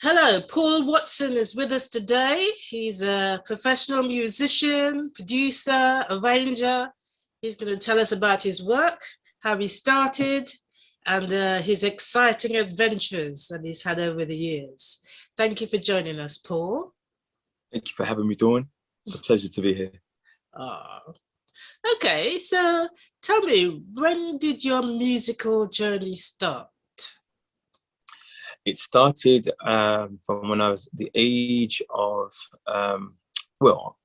Hello, Paul Watson is with us today. He's a professional musician, producer, arranger. He's going to tell us about his work, how he started, and his exciting adventures that he's had over the years. Thank you for joining us, Paul. Thank you for having me, Dawn. It's a pleasure to be here. Oh. Okay, so tell me, when did your musical journey start? It started from when I was the age of, well,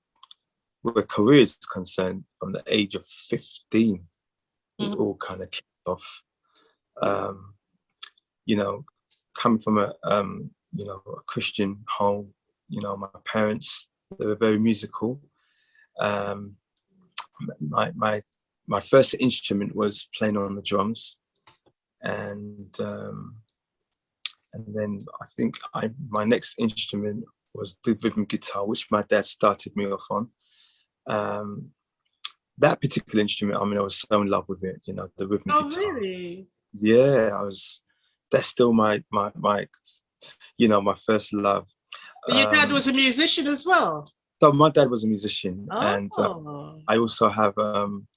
where career is concerned, from the age of 15, it all kind of kicked off. You know, coming from a, you know, a Christian home, you know, my parents, they were very musical. My first instrument was playing on the drums, and then I think my next instrument was the rhythm guitar, which my dad started me off on. That particular instrument, I mean, I was so in love with it, you know, the rhythm guitar. Oh, really? Yeah, that's still my you know, my first love. So your dad was a musician as well? So my dad was a musician, and I also have an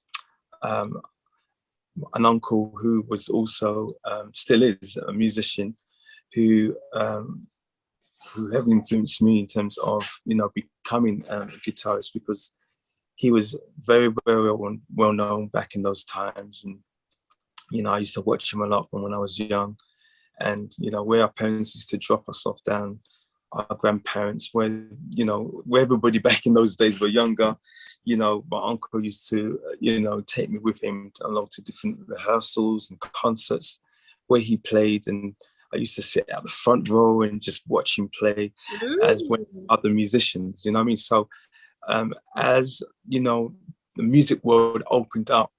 uncle who was also, still is a musician, who heavily influenced me in terms of, you know, becoming a guitarist, because he was very, very well known back in those times. And, you know, I used to watch him a lot from when I was young. And, you know, where our parents used to drop us off down, our grandparents, where, you know, where everybody back in those days were younger, you know, my uncle used to, you know, take me with him along to different rehearsals and concerts where he played. And I used to sit out the front row and just watch him play. Ooh. As with other musicians, you know what I mean? So as, you know, the music world opened up,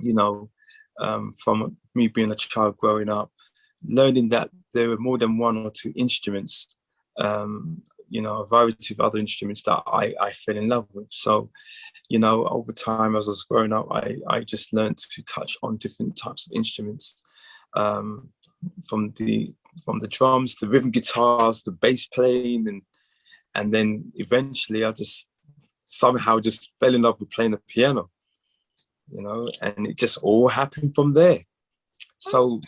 you know, from me being a child growing up, learning that there were more than one or two instruments, you know, a variety of other instruments that I fell in love with. So, you know, over time as I was growing up, I just learned to touch on different types of instruments, from the drums, the rhythm guitars, the bass playing, and then eventually I just somehow just fell in love with playing the piano, you know, and it just all happened from there. So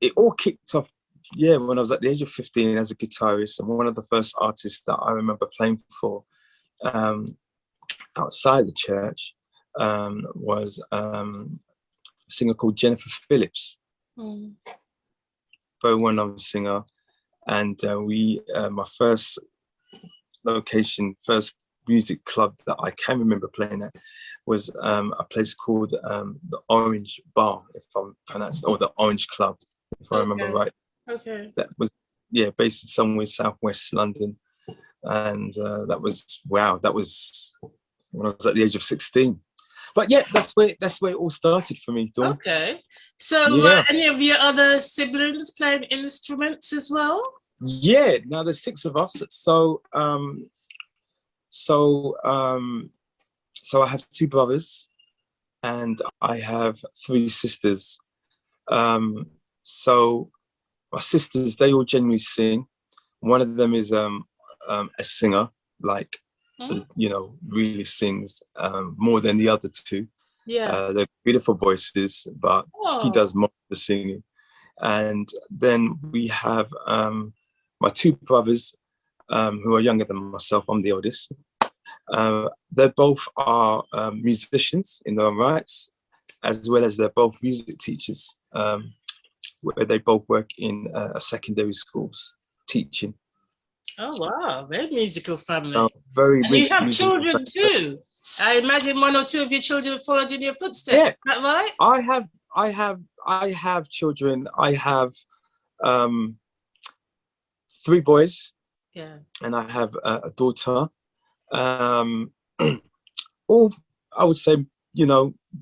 it all kicked off, yeah, when I was at the age of 15 as a guitarist, and one of the first artists that I remember playing for outside the church was a singer called Jennifer Phillips. Very well-known singer. And my first location, first music club that I can remember playing at was a place called the Orange Bar, if I'm pronouncing, or the Orange Club, if I remember right. Okay. That was, yeah, based somewhere southwest London. And that was, wow, that was when I was at the age of 16. But yeah, that's where it all started for me, Dawn. Okay. So were any of your other siblings playing instruments as well? Yeah, now there's 6 of us. So I have 2 brothers and I have 3 sisters. So my sisters, they all generally sing. One of them is a singer, like, you know, really sings more than the other 2. Yeah. They're beautiful voices, but she does most of the singing. And then we have my 2 brothers who are younger than myself. I'm the oldest. They both are musicians in their own rights, as well as they're both music teachers. where they both work in secondary schools teaching. Oh wow, very musical family. So very and you have musical children too. I imagine one or two of your children followed in your footsteps. Yeah, is that right? I have children. I have 3 boys. Yeah. And I have a daughter. All, I would say,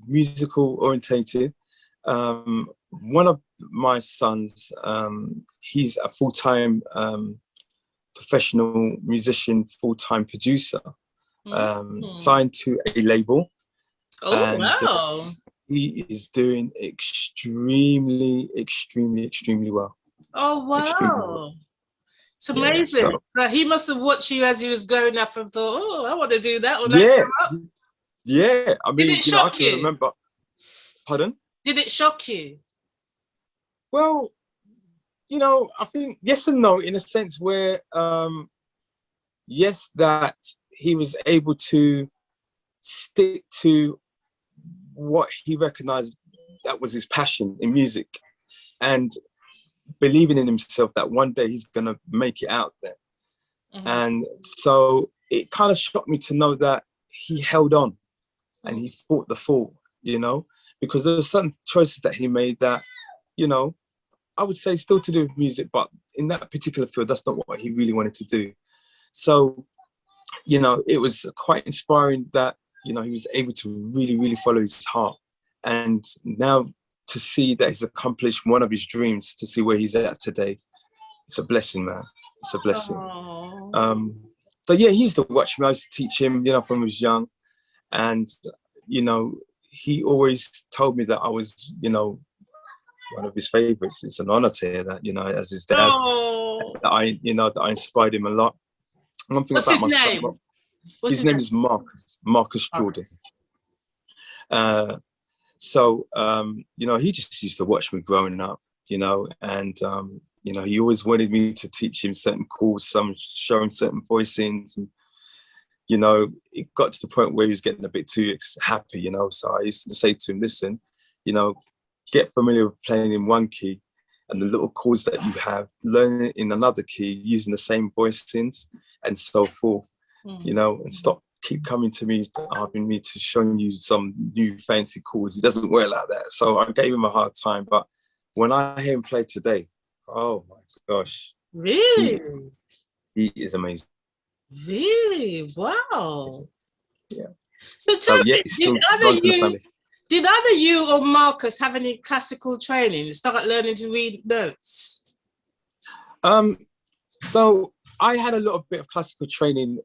musical orientated. One of my sons, he's a full-time professional musician, full-time producer, signed to a label. Oh, and, wow. He is doing extremely well. Oh, wow. It's amazing. Yeah, so he must have watched you as he was growing up and thought, oh, I want to do that. Yeah. I mean, did it shock you? Remember. Pardon? Did it shock you? Well, I think yes and no, in a sense where, yes, that he was able to stick to what he recognized that was his passion in music, and believing in himself that one day he's going to make it out there. And so it kind of shocked me to know that he held on and he fought the fall, because there were certain choices that he made that, I would say still to do with music, but in that particular field, that's not what he really wanted to do. So, it was quite inspiring that, he was able to really follow his heart. And now to see that he's accomplished one of his dreams, to see where he's at today, it's a blessing, man. It's a blessing. So yeah, he used to watch me. I used to teach him, from when he was young. And, he always told me that I was, one of his favorites. It's an honor to hear that, as his dad, that I inspired him a lot. One thing What's about his name? His name is Marcus Jordan. So, he just used to watch me growing up, and, he always wanted me to teach him certain chords, show him certain voicings. And, it got to the point where he was getting a bit too happy, So I used to say to him, listen, get familiar with playing in one key and the little chords that you have, learn it in another key, using the same voicings and so forth, and keep coming to me, asking me to show you some new fancy chords. It doesn't work like that. So I gave him a hard time. But when I hear him play today, oh my gosh. Really? He is amazing. Really? Wow. Yeah. So tell me, did either you or Marcus have any classical training? Start learning to read notes? So I had a little bit of classical training,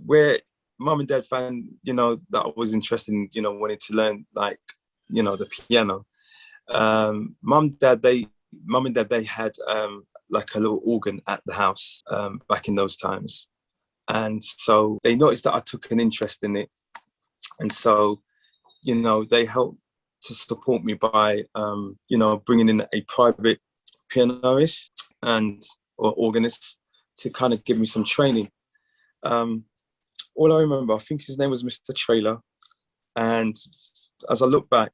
where mum and dad found, that I was interested in, wanting to learn, like, the piano. Mum and dad, they had like a little organ at the house back in those times. And so they noticed that I took an interest in it. And so, they helped to support me by, bringing in a private pianist or organist to kind of give me some training. All I remember, I think his name was Mr. Trailer. And as I look back,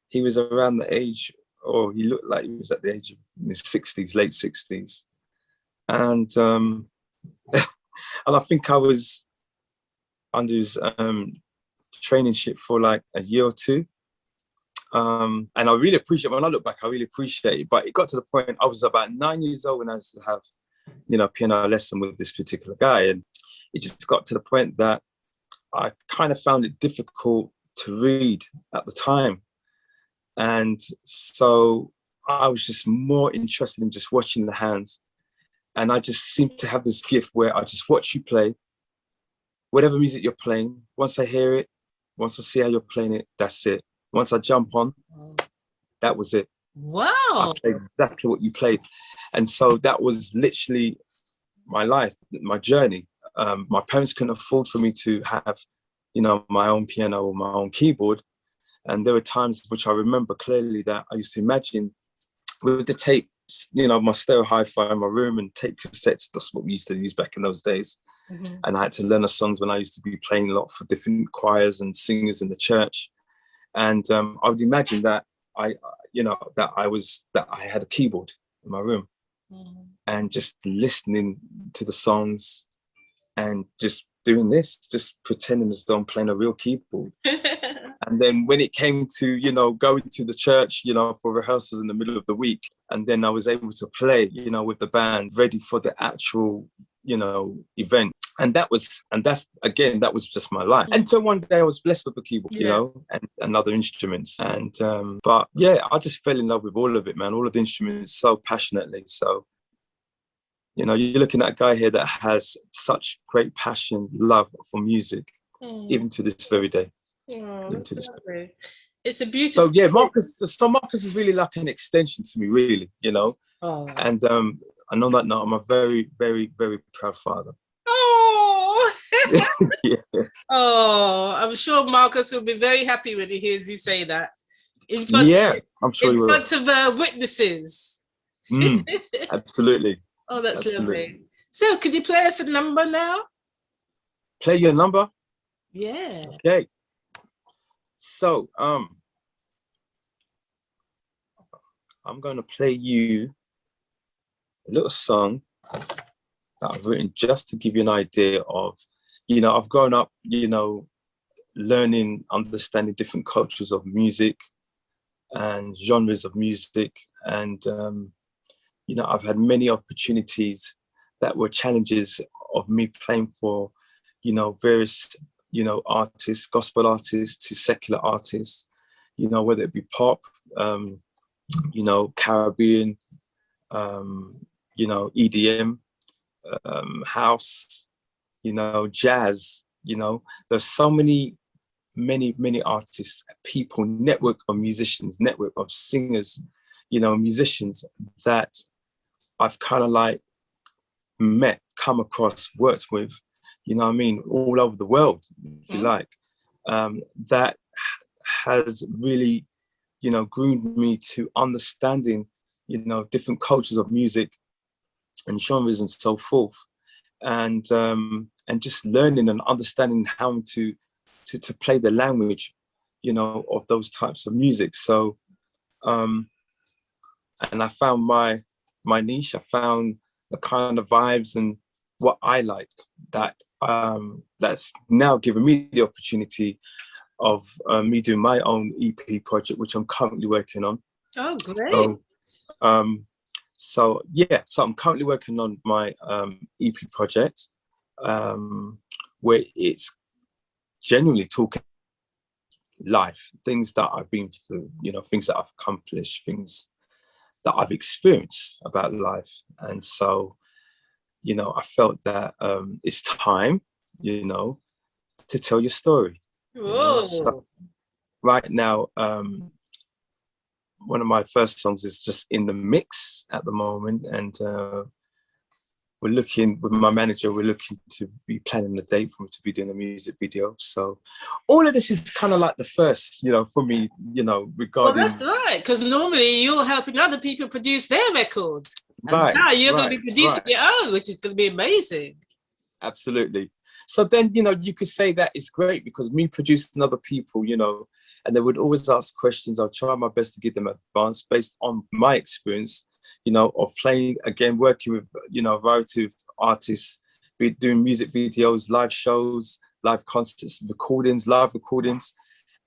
he was around the age, or he looked like he was at the age of his 60s, late 60s. And and I think I was under his traineeship for like a year or two. And I really appreciate, when I look back, I really appreciate it. But it got to the point, I was about 9 years old when I used to have, piano lesson with this particular guy. And it just got to the point that I kind of found it difficult to read at the time. And so I was just more interested in just watching the hands. And I just seemed to have this gift where I just watch you play, whatever music you're playing. Once I hear it, once I see how you're playing it, that's it. Once I jump on, that was it. Wow. I played exactly what you played. And so that was literally my life, my journey. My parents couldn't afford for me to have, my own piano or my own keyboard. And there were times which I remember clearly that I used to imagine with the tape, my stereo hi-fi in my room and tape cassettes. That's what we used to use back in those days. And I had to learn the songs when I used to be playing a lot for different choirs and singers in the church. And I would imagine that I had a keyboard in my room, and just listening to the songs and just doing this, just pretending as though I'm playing a real keyboard. And then when it came to, you know, going to the church, you know, for rehearsals in the middle of the week, and then I was able to play, you know, with the band ready for the actual, you know, event. And that was just my life. Until one day I was blessed with a keyboard, you know, and other instruments. And, but yeah, I just fell in love with all of it, man. All of the instruments so passionately. So, you know, you're looking at a guy here that has such great passion, love for music, even to this very day. It's a beautiful. So yeah, Marcus is really like an extension to me, really, you know. And I know that now I'm a very, very, very proud father. Oh, yeah. Oh, I'm sure Marcus will be very happy when he hears you say that. I'm sure he will. In front of witnesses. Absolutely. Oh, that's lovely. So, could you play us a number now? Play your number? Yeah. Okay. So, I'm going to play you a little song that I've written just to give you an idea of, you know, I've grown up, you know, learning, understanding different cultures of music and genres of music. And, you know, I've had many opportunities that were challenges of me playing for, you know, various, you know, artists, gospel artists to secular artists, you know, whether it be pop, you know, Caribbean, you know, EDM, house, you know, jazz, you know, there's so many artists, people, network of musicians, network of singers, you know, musicians that I've kind of like met, come across, worked with, you know what I mean, all over the world, if you like, that has really, you know, groomed me to understanding, you know, different cultures of music and genres and so forth, and just learning and understanding how to play the language, you know, of those types of music. So, and I found my niche. I found the kind of vibes and what I like that that's now given me the opportunity of me doing my own EP project, which I'm currently working on. Oh, great. So I'm currently working on my EP project, where it's genuinely talking life, things that I've been through, you know, things that I've accomplished, things that I've experienced about life. And so, you know, I felt that it's time, you know, to tell your story. You know? So right now, one of my first songs is just in the mix at the moment, and we're looking with my manager, we're looking to be planning a date for me to be doing a music video. So all of this is kind of like the first, you know, for me, you know, regarding. Well, that's right, because normally you're helping other people produce their records. And now you're going to be producing your own, which is going to be amazing. Absolutely. So then, you know, you could say that it's great because me producing other people, you know, and they would always ask questions. I'll try my best to give them advice based on my experience, you know, of playing, again, working with, you know, a variety of artists, be doing music videos, live shows, live concerts, recordings, live recordings.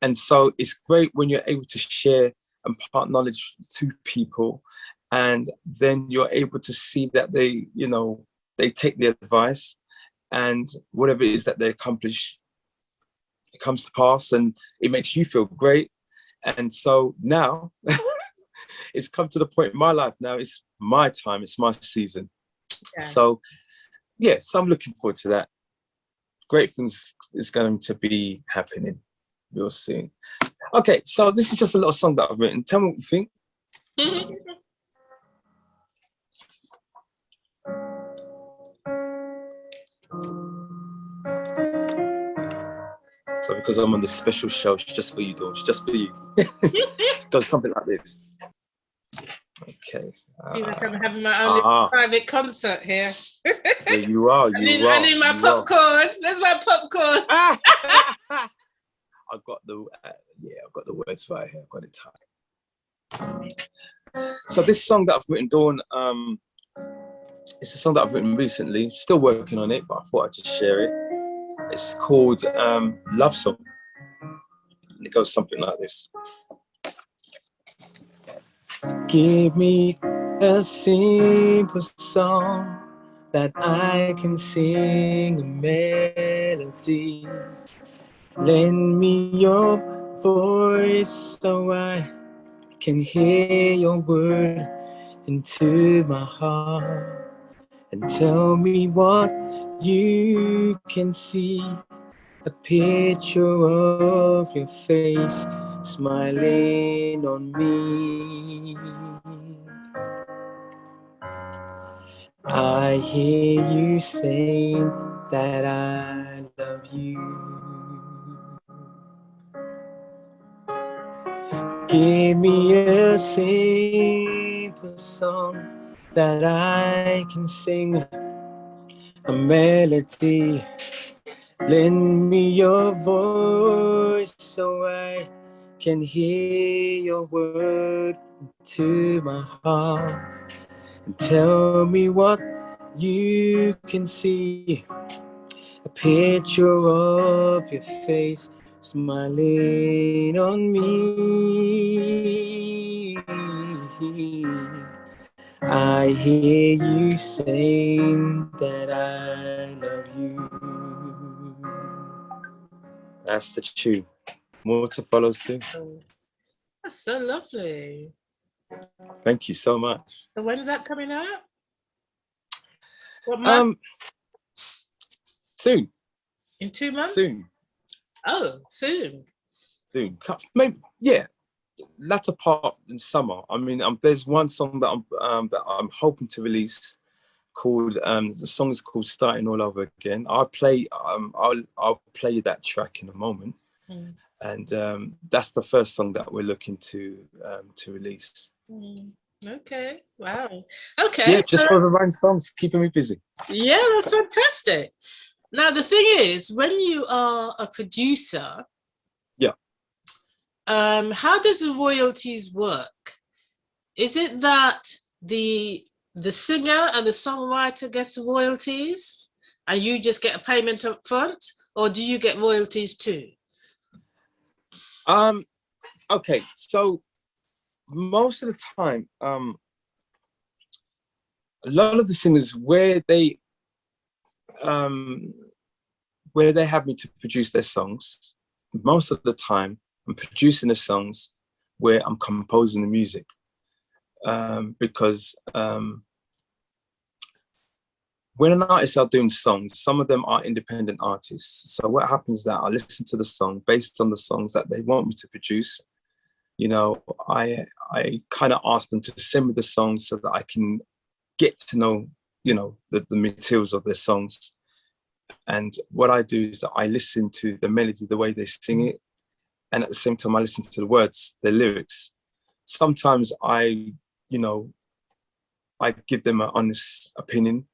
And so it's great when you're able to share and impart knowledge to people, and then you're able to see that they, you know, they take the advice, and whatever it is that they accomplish, it comes to pass, and it makes you feel great. And so now it's come to the point in my life now, it's my time, it's my season. Yeah. So I'm looking forward to that. Great things is going to be happening real soon. Okay, so this is just a little song that I've written. Tell me what you think. So because I'm on this special show, it's just for you, Dawn. It's just for you. It goes something like this. Okay. See, like I'm having my own private concert here. There you are. I need my popcorn. Where's my popcorn? I've got the Yeah, I've got the words right here. I've got it tight. So this song that I've written, Dawn, it's a song that I've written recently. Still working on it, but I thought I'd just share it. It's called Love Song. And it goes something like this. Give me a simple song that I can sing a melody. Lend me your voice so I can hear your word into my heart. And tell me what you can see. A picture of your face smiling on me. I hear you saying that I love you. Give me a simple song that I can sing, a melody. Lend me your voice so I can hear your word to my heart. And tell me what you can see, a picture of your face smiling on me. I hear you saying that I love you. That's the tune. More to follow soon. That's so lovely. Thank you so much. So when's that coming out? What month? Soon. In 2 months? Soon. Oh, soon. Soon. Maybe, yeah. Latter part in summer. I mean, there's one song that I'm hoping to release called the song is called Starting All Over Again. I'll play that track in a moment. And that's the first song that we're looking to release. Okay, wow. Okay. Yeah, just for the right songs, keeping me busy. Yeah, that's fantastic. Now the thing is, when you are a producer, yeah, how does the royalties work? Is it that the singer and the songwriter gets the royalties and you just get a payment up front, or do you get royalties too? Okay, so most of the time, a lot of the singers where they have me to produce their songs, most of the time I'm producing the songs where I'm composing the music, because when an artist are doing songs, some of them are independent artists. So what happens is that I listen to the song based on the songs that they want me to produce. You know, I kind of ask them to send me the songs so that I can get to know, you know, the materials of their songs. And what I do is that I listen to the melody, the way they sing it, and at the same time I listen to the words, the lyrics. Sometimes I give them an honest opinion.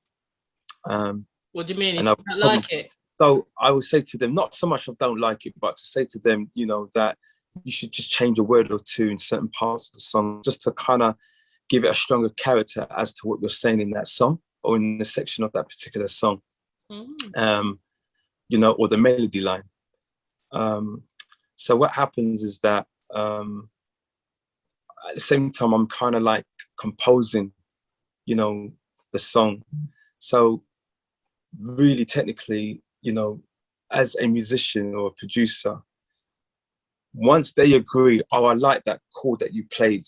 What do you mean if you don't like it? So I would say to them, not so much I don't like it, but to say to them, you know, that you should just change a word or two in certain parts of the song, just to kind of give it a stronger character as to what you're saying in that song or in the section of that particular song, you know, or the melody line. So what happens is that at the same time, I'm kind of like composing, you know, the song. So really technically, you know, as a musician or a producer, once they agree, oh, I like that chord that you played,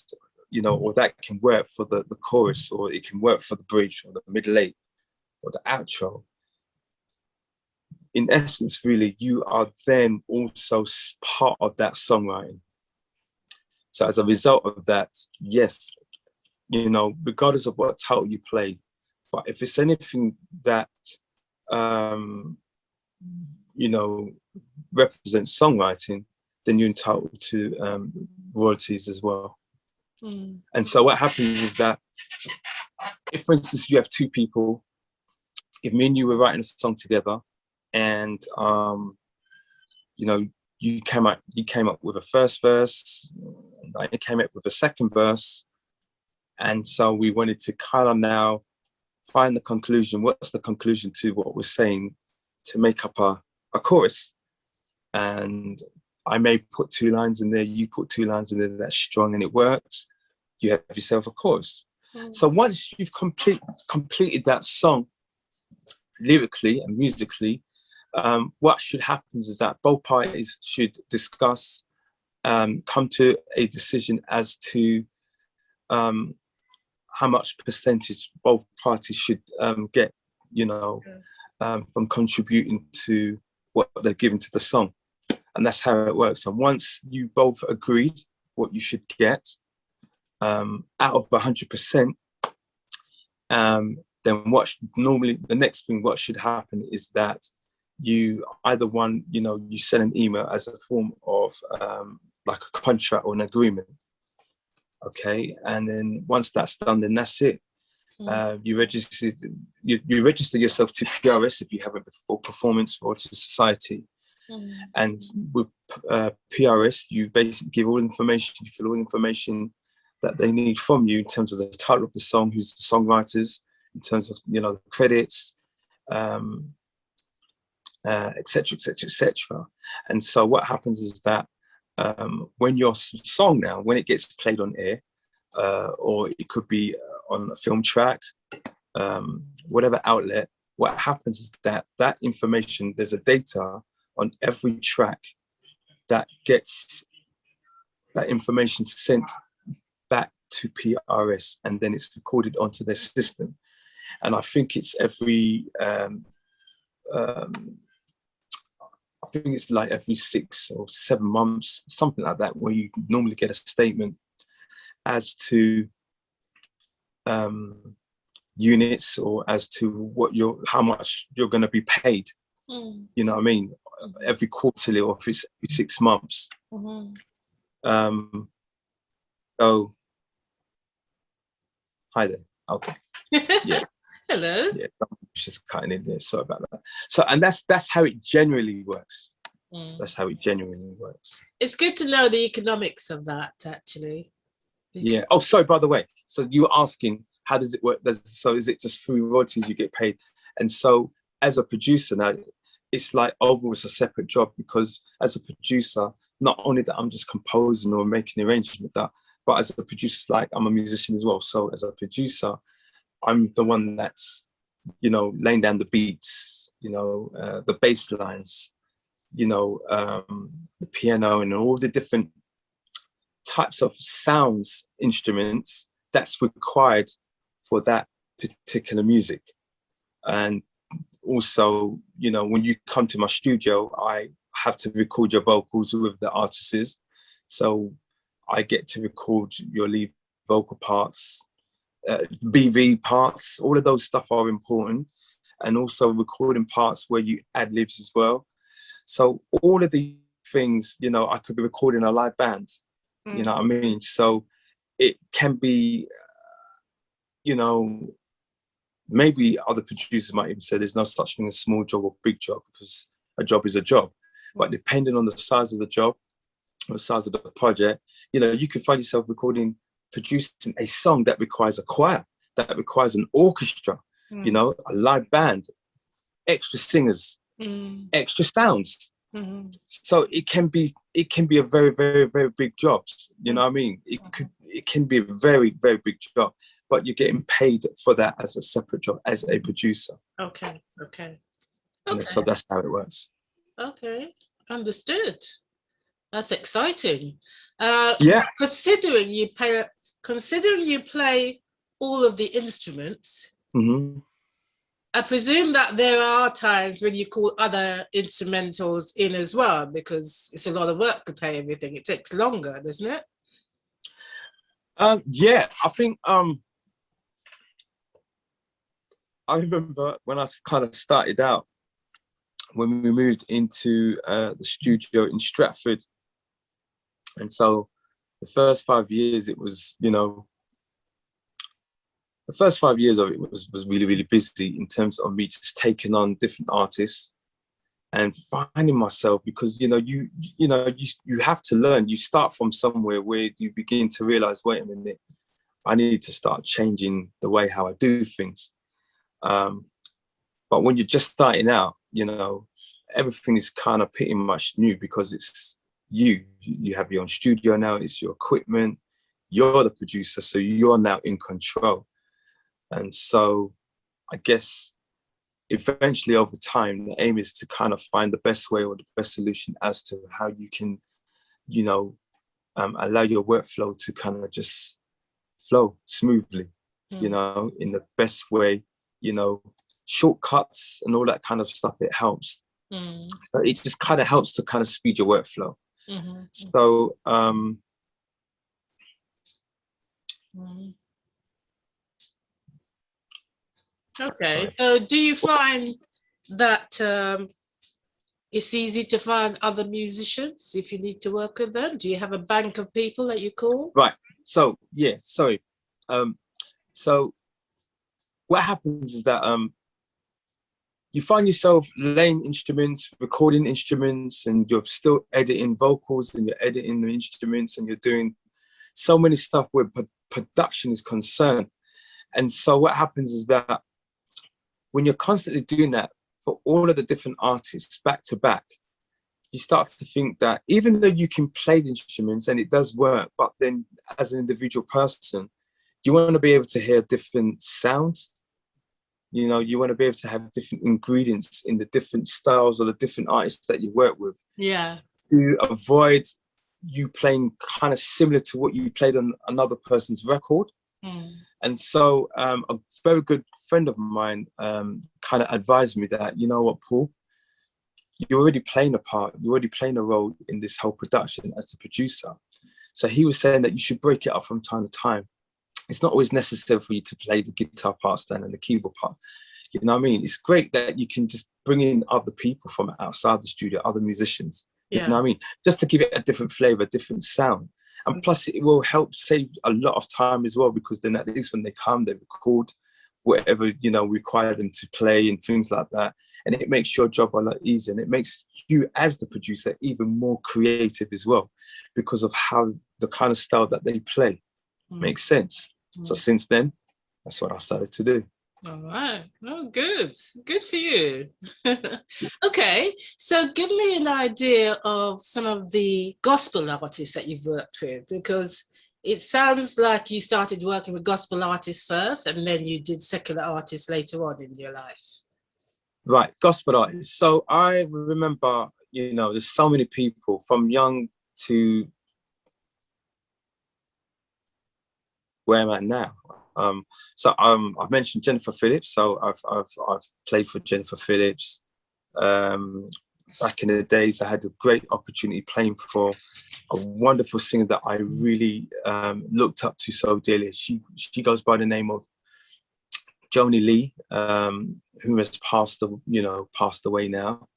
you know, or that can work for the chorus, or it can work for the bridge or the middle eight or the outro. In essence, really, you are then also part of that songwriting. So as a result of that, yes, you know, regardless of what title you play, but if it's anything that, you know, represents songwriting, then you're entitled to royalties as well. And so what happens is that if, for instance, you have two people, if me and you were writing a song together and, you know, you came up with a first verse, and I came up with a second verse. And so we wanted to kind of now find the conclusion. What's the conclusion to what we're saying, to make up a chorus? And I may put 2 lines in there, you put 2 lines in there that's strong and it works. You have yourself a chorus. So once you've completed that song lyrically and musically, what should happen is that both parties should discuss, come to a decision as to how much percentage both parties should get, from contributing to what they're giving to the song. And that's how it works. And once you both agreed what you should get, out of 100%, then the next thing what should happen is that you either you send an email as a form of like a contract or an agreement. Okay, and then once that's done, then that's it. You register yourself to PRS if you haven't before, Performance Royalties Society. And with PRS, you basically give all information, you fill all information that they need from you in terms of the title of the song, who's the songwriters, in terms of the credits, etc., etc., etc. And so what happens is that when your song now, when it gets played on air, or it could be on a film track, whatever outlet, what happens is that information, there's a data on every track that gets that information sent back to PRS, and then it's recorded onto their system. And I think it's every I think it's like every 6 or 7 months, something like that, where you normally get a statement as to units, or as to how much you're going to be paid. You know what I mean? Every quarterly, or if it's every 6 months. So, hi there. Okay. Yeah. Hello. Yeah, just cutting in there. Sorry about that. So, and that's how it generally works. That's how it genuinely works. It's good to know the economics of that, actually. Yeah. Oh, sorry, by the way. So you were asking, how does it work? So is it just through royalties you get paid? And so as a producer now, it's like overall it's a separate job, because as a producer, not only that I'm just composing or making arrangements with that, but as a producer, like I'm a musician as well. So as a producer, I'm the one that's, laying down the beats, the bass lines, the piano, and all the different types of sounds, instruments that's required for that particular music. And also, when you come to my studio, I have to record your vocals with the artists. So I get to record your lead vocal parts, BV parts, all of those stuff are important. And also recording parts where you add libs as well. So all of these things, I could be recording a live band, you know what I mean? So it can be, maybe other producers might even say there's no such thing as small job or big job, because a job is a job. But depending on the size of the job or the size of the project, you could find yourself producing a song that requires a choir, that requires an orchestra, a live band, extra singers, extra sounds. So it can be a very, very, very big job. You know what I mean? It can be a very, very big job, but you're getting paid for that as a separate job as a producer. Okay. And so that's how it works. Okay, understood. That's exciting. Yeah. Considering you play all of the instruments, I presume that there are times when you call other instrumentals in as well, because it's a lot of work to play everything. It takes longer, doesn't it? Yeah, I think I remember when I kind of started out, when we moved into the studio in Stratford. And so the first 5 years, it was, the first 5 years of it was really, really busy in terms of me just taking on different artists, and finding myself, because you have to learn. You start from somewhere where you begin to realize, wait a minute, I need to start changing the way how I do things. But when you're just starting out, everything is kind of pretty much new, because it's you have your own studio now, it's your equipment, you're the producer, so you're now in control. And so I guess eventually over time, the aim is to kind of find the best way or the best solution as to how you can, allow your workflow to kind of just flow smoothly, in the best way, shortcuts and all that kind of stuff. It helps. So it just kind of helps to kind of speed your workflow. So, okay. So do you find that it's easy to find other musicians if you need to work with them? Do you have a bank of people that you call? Right. So, yeah, sorry. So what happens is that you find yourself laying instruments, recording instruments, and you're still editing vocals, and you're editing the instruments, and you're doing so many stuff where production is concerned. And so what happens is that when you're constantly doing that for all of the different artists back to back, you start to think that even though you can play the instruments and it does work, but then as an individual person, you want to be able to hear different sounds. You want to be able to have different ingredients in the different styles or the different artists that you work with. Yeah. To avoid you playing kind of similar to what you played on another person's record. And so a very good friend of mine kind of advised me that, you know what, Paul, you're already playing a part, you're already playing a role in this whole production as the producer. So he was saying that you should break it up from time to time. It's not always necessary for you to play the guitar part, Stan, and the keyboard part. You know what I mean? It's great that you can just bring in other people from outside the studio, other musicians. You know what I mean? Just to give it a different flavor, different sound. And plus it will help save a lot of time as well, because then at least when they come, they record whatever, require them to play and things like that. And it makes your job a lot easier. And it makes you as the producer even more creative as well, because of how the kind of style that they play makes sense. So since then, that's what I started to do. All right. Oh, good. Good for you. Okay. So give me an idea of some of the gospel artists that you've worked with, because it sounds like you started working with gospel artists first and then you did secular artists later on in your life. Right. Gospel artists. So I remember, there's so many people from young to where I'm at now. So I've mentioned Jennifer Phillips. So I've played for Jennifer Phillips. Back in the days, I had a great opportunity playing for a wonderful singer that I really looked up to so dearly. She goes by the name of Joni Lee, who has passed away now.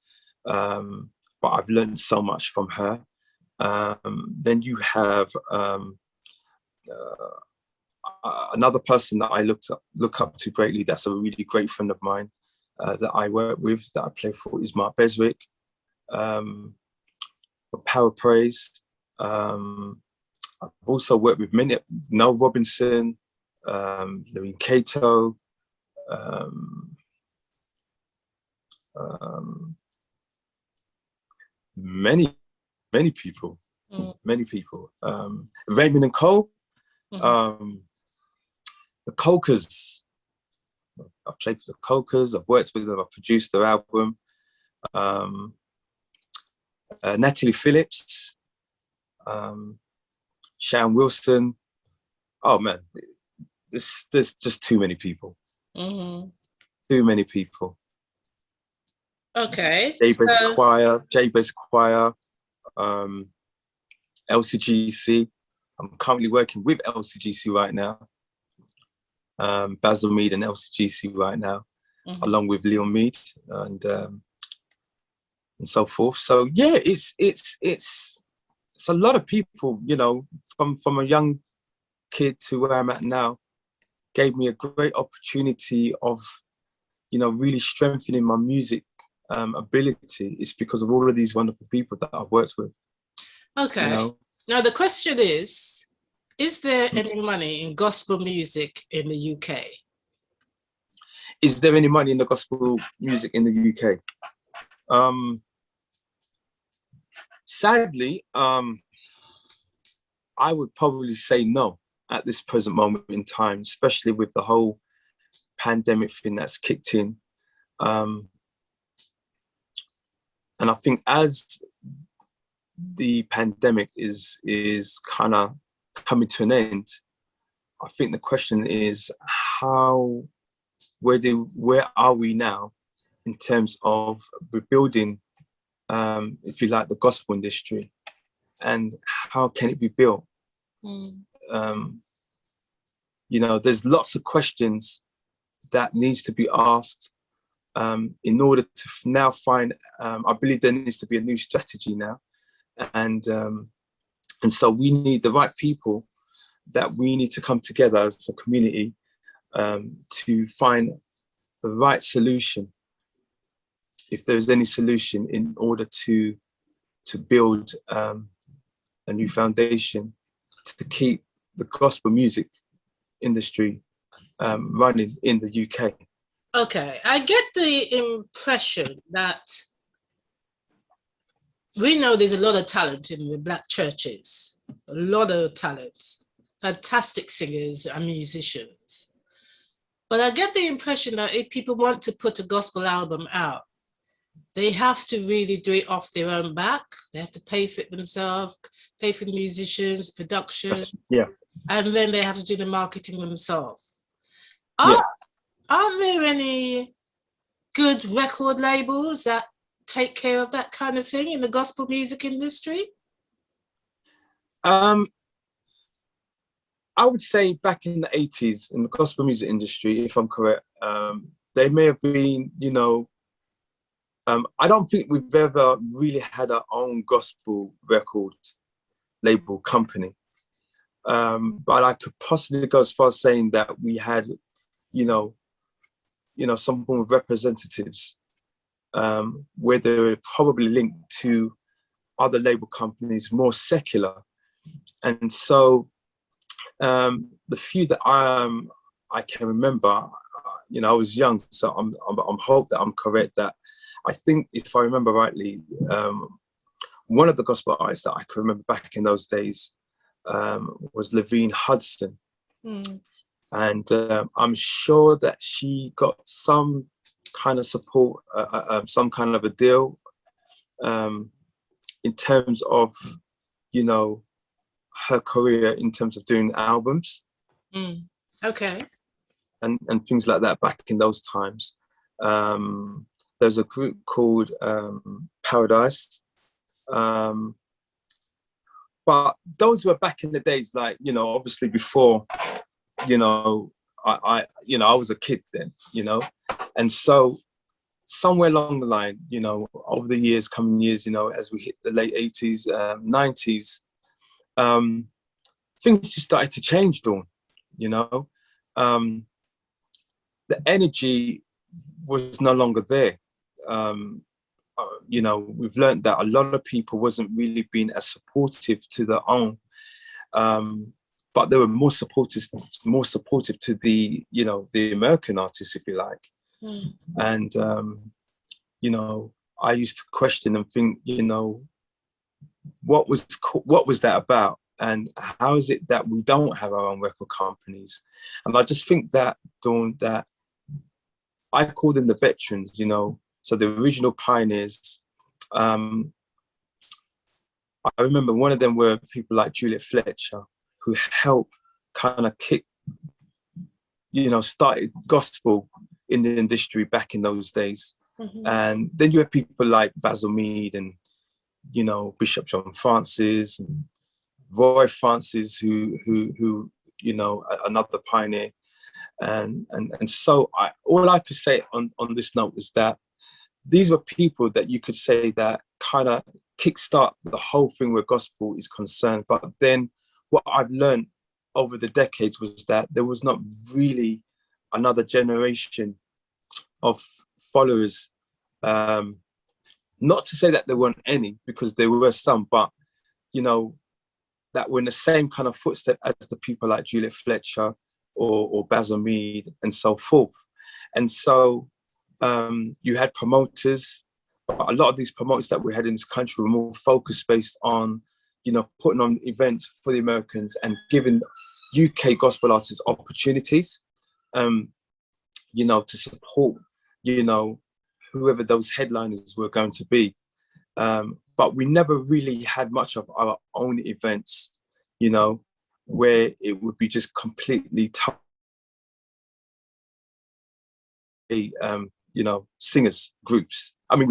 But I've learned so much from her. Then you have another person that I look up to greatly. That's a really great friend of mine that I work with, that I play for, is Mark Beswick. Power Praise. I've also worked with Noel Robinson, Louis Cato, many people, many people. Raymond and Cole, the Cokers. I've played for the Cokers. I've worked with them. I've produced their album. Natalie Phillips, Sharon Wilson. Oh man, there's just too many people. Too many people. Okay. Jay-Bass Choir, LCGC. I'm currently working with LCGC right now. Basil Mead and LCGC right now, along with Leon Mead and so forth. So yeah, it's a lot of people, from a young kid to where I'm at now, gave me a great opportunity of, really strengthening my music ability is because of all of these wonderful people that I've worked with. Okay. You know? Now the question is there any money in gospel music in the UK? Is there any money in the gospel music in the UK? Sadly, I would probably say no at this present moment in time, especially with the whole pandemic thing that's kicked in. And I think as the pandemic is kind of coming to an end, I think the question is where are we now in terms of rebuilding, if you like, the gospel industry, and how can it be built? There's lots of questions that needs to be asked in order to now find, I believe there needs to be a new strategy now. And so we need the right people, that we need to come together as a community to find the right solution, if there's any solution, in order to build a new foundation to keep the gospel music industry running in the UK. Okay, I get the impression that we know there's a lot of talent in the Black churches, a lot of talent, fantastic singers and musicians. But I get the impression that if people want to put a gospel album out, they have to really do it off their own back. They have to pay for it themselves, pay for the musicians, production, and then they have to do the marketing themselves. Are there any good record labels that take care of that kind of thing in the gospel music industry? I would say back in the 80s in the gospel music industry, if I'm correct, they may have been, I don't think we've ever really had our own gospel record label company. But I could possibly go as far as saying that we had, some form of representatives, where they were probably linked to other label companies, more secular. And so the few that I can remember, I was young, so I'm hope that I'm correct, that I think, if I remember rightly, one of the gospel artists that I can remember back in those days was Levine Hudson. And I'm sure that she got some kind of support, some kind of a deal in terms of, her career, in terms of doing albums. Okay. And things like that back in those times. There's a group called Paradise. But those were back in the days, like, obviously before, I was a kid then, and so somewhere along the line, over the years, coming years, as we hit the late 80s, 90s, things just started to change, Dawn. The energy was no longer there. We've learned that a lot of people wasn't really being as supportive to their own, but they were more supportive to the, the American artists, if you like. And, I used to question and think, what was that about? And how is it that we don't have our own record companies? And I just think that, Dawn, that I call them the veterans, so the original pioneers. I remember one of them were people like Juliet Fletcher, who helped kind of kick, started gospel in the industry back in those days. And then you have people like Basil Mead and, Bishop John Francis and Roy Francis, who another pioneer. And so all I could say on this note is that these were people that you could say that kind of kickstart the whole thing where gospel is concerned. But then what I've learned over the decades was that there was not really another generation of followers Not to say that there weren't any, because there were some, but, you know, that were in the same kind of footstep as the people like Juliet Fletcher or Basil Mead and so forth. And so you had promoters, but a lot of these promoters that we had in this country were more focused based on, you know, putting on events for the Americans and giving UK gospel artists opportunities, you know, to support, you know, whoever those headliners were going to be. But we never really had much of our own events, you know, where it would be just completely you know, singers, groups. I mean,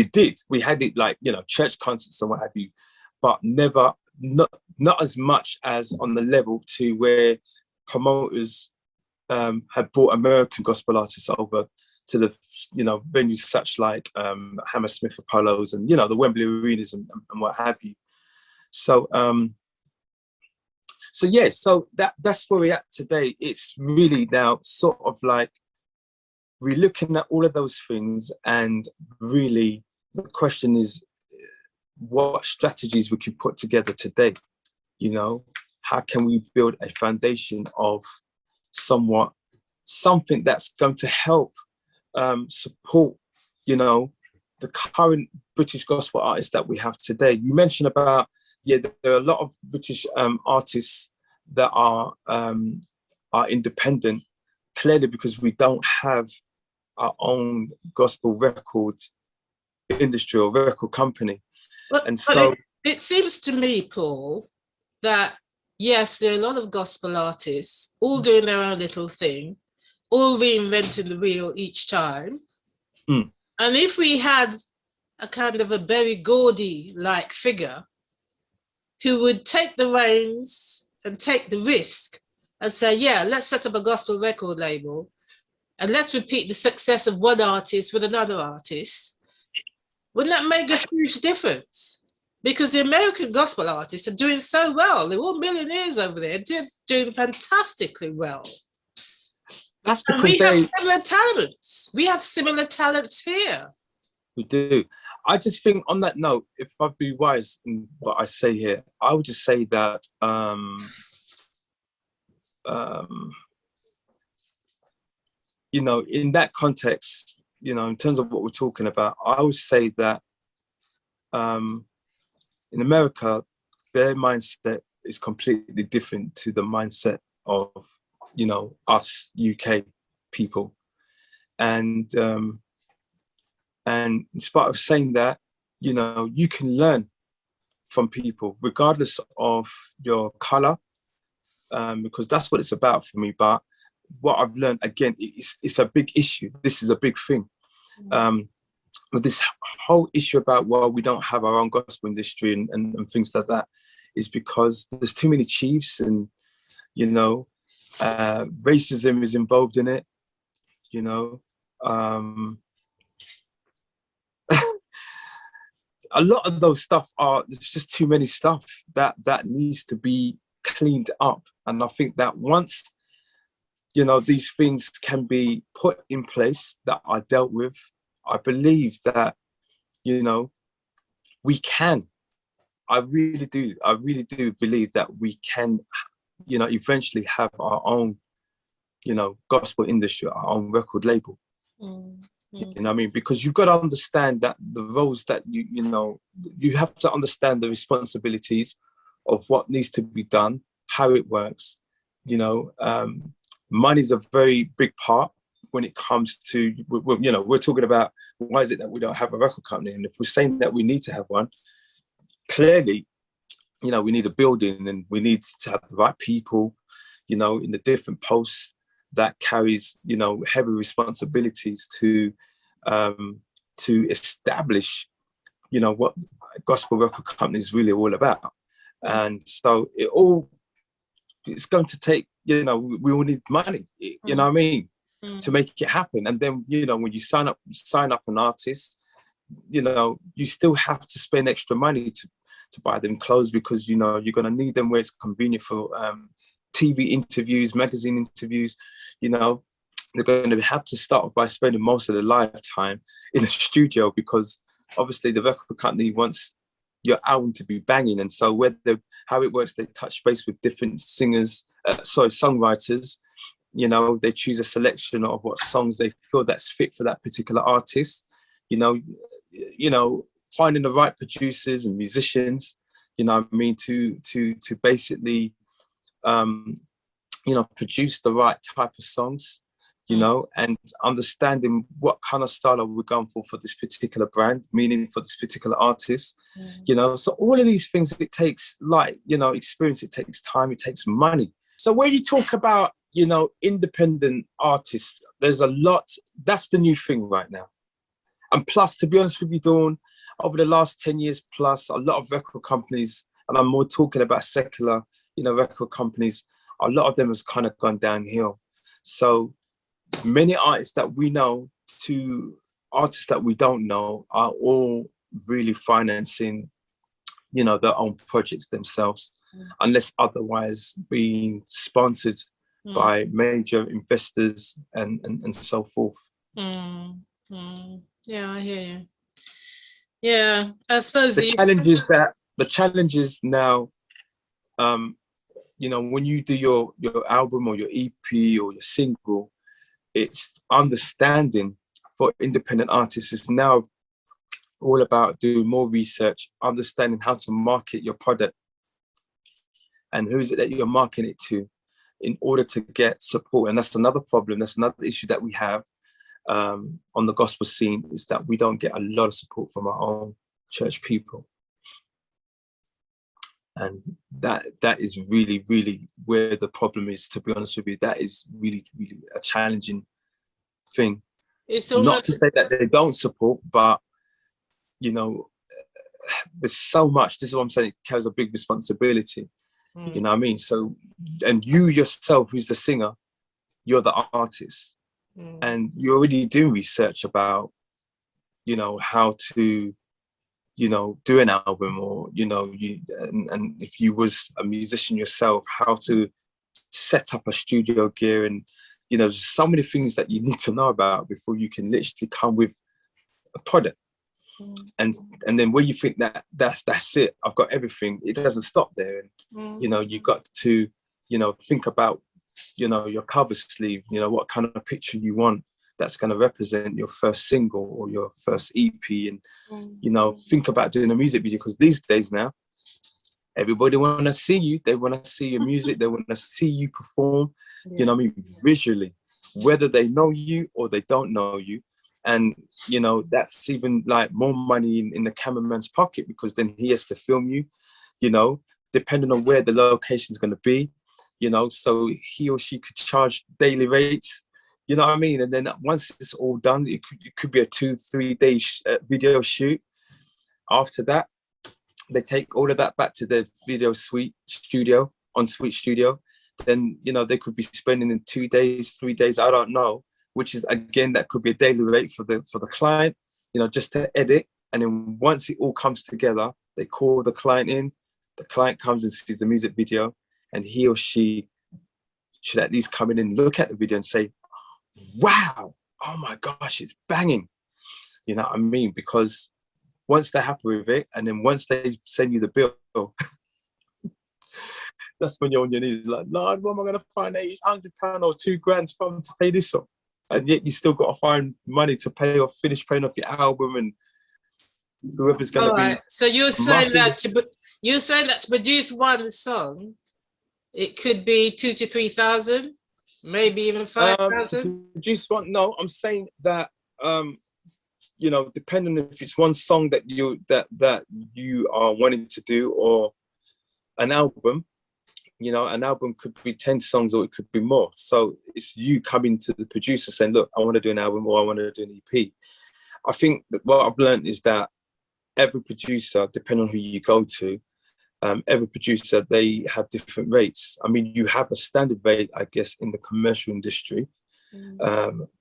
we had it like, you know, church concerts and what have you, but never, not as much as on the level to where promoters had brought American gospel artists over to the, you know, venues such like Hammersmith Apollos and, you know, the Wembley Arenas and what have you. So, so that's where we're at today. It's really now sort of like, we're looking at all of those things, and really the question is what strategies we can put together today. You know, how can we build a foundation of something that's going to help support, you know, the current British gospel artists that we have today. You mentioned about, yeah, there are a lot of British artists that are independent, clearly because we don't have our own gospel record industry or record company. And so it seems to me, Paul, that yes, there are a lot of gospel artists all doing their own little thing, all reinventing the wheel each time. And if we had a kind of a Berry Gordy-like figure who would take the reins and take the risk and say, yeah, let's set up a gospel record label and let's repeat the success of one artist with another artist, wouldn't that make a huge difference? Because the American gospel artists are doing so well. They're all millionaires over there, doing fantastically well. That's because we have similar talents. We have similar talents here. We do. I just think on that note, if I'd be wise in what I say here, I would just say that you know, in that context, you know, in terms of what we're talking about, I would say that in America, their mindset is completely different to the mindset of, you know, us UK people. And in spite of saying that, you know, you can learn from people regardless of your color, because that's what it's about for me. But what I've learned, again, it's a big issue. This is a big thing. With this whole issue about, well, we don't have our own gospel industry and things like that, is because there's too many chiefs, and, you know, racism is involved in it, you know. A lot of those stuff there's just too many stuff that needs to be cleaned up. And I think that once, you know, these things can be put in place that are dealt with, I believe that, you know, we can. I really do believe that we can, you know, eventually have our own, you know, gospel industry, our own record label. You know what I mean? Because you've got to understand that the roles that you know, you have to understand the responsibilities of what needs to be done, how it works. You know, money's a very big part when it comes to, you know, we're talking about why is it that we don't have a record company? And if we're saying that we need to have one, clearly, you know, we need a building and we need to have the right people, you know, in the different posts that carries, you know, heavy responsibilities to establish, you know, what gospel record company is really all about. And so it's going to take, you know, we all need money, you know what I mean, to make it happen. And then, you know, when you sign up an artist, you know, you still have to spend extra money to buy them clothes, because, you know, you're going to need them where it's convenient for TV interviews, magazine interviews, you know. they're going to have to start by spending most of their lifetime in the studio, because obviously the record company wants your album to be banging. And so how it works, they touch base with different songwriters. They choose a selection of what songs they feel that's fit for that particular artist. Finding the right producers and musicians, to basically, produce the right type of songs, and understanding what kind of style are we going for this particular brand, meaning for this particular artist. So all of these things, it takes experience, it takes time, it takes money. So when you talk about, independent artists, there's a lot, that's the new thing right now. And plus, to be honest with you, Dawn, over the last 10 years plus, a lot of record companies, and I'm more talking about secular, record companies, a lot of them has kind of gone downhill. So many artists that we know to artists that we don't know are all really financing, their own projects themselves, unless otherwise being sponsored by major investors and so forth. Yeah, I hear you. Yeah, I suppose the challenge is now, when you do your album or your EP or your single, it's understanding for independent artists is now all about doing more research, understanding how to market your product and who is it that you're marketing it to in order to get support. And that's another problem. That's another issue that we have on the gospel scene, is that we don't get a lot of support from our own church people. And that is really, really where the problem is, to be honest with you. That is really, really a challenging thing. It's not to say that they don't support, but, there's so much. This is what I'm saying. It carries a big responsibility. You know what I mean? So, and you yourself, who's the singer, you're the artist. And you're already doing research about, how to, do an album, or, and if you was a musician yourself, how to set up a studio gear, and, there's so many things that you need to know about before you can literally come with a product. And then when you think that that's it, I've got everything, it doesn't stop there. And, you've got to, think about, your cover sleeve, what kind of picture you want that's going to represent your first single or your first EP. And, think about doing a music video, because these days now, everybody want to see you. They want to see your music. They want to see you perform, visually, whether they know you or they don't know you. And, that's even like more money in the cameraman's pocket, because then he has to film you, depending on where the location is going to be, so he or she could charge daily rates, you know what I mean? And then once it's all done, it could be a 2-3 day video shoot. After that, they take all of that back to their video studio. Then, they could be spending in 2 days, 3 days, I don't know, which is, again, that could be a daily rate for the client, just to edit. And then once it all comes together, they call the client in, the client comes and sees the music video, and he or she should at least come in and look at the video and say, wow, oh my gosh, it's banging. You know what I mean? Because once they're happy with it, and then once they send you the bill, that's when you're on your knees like, Lord, where am I going to find £800 or £2,000 from to pay this off? And yet you still got to find money to finish paying off your album, and whoever's going to be. Right. So you're saying that to produce one song, it could be 2,000 to 3,000, maybe even 5,000. Produce one? No, I'm saying that depending if it's one song that you are wanting to do, or an album. An album could be 10 songs, or it could be more. So it's you coming to the producer saying, look, I want to do an album, or I want to do an EP. I think that what I've learned is that every producer, depending on who you go to, every producer, they have different rates. I mean, you have a standard rate, I guess, in the commercial industry.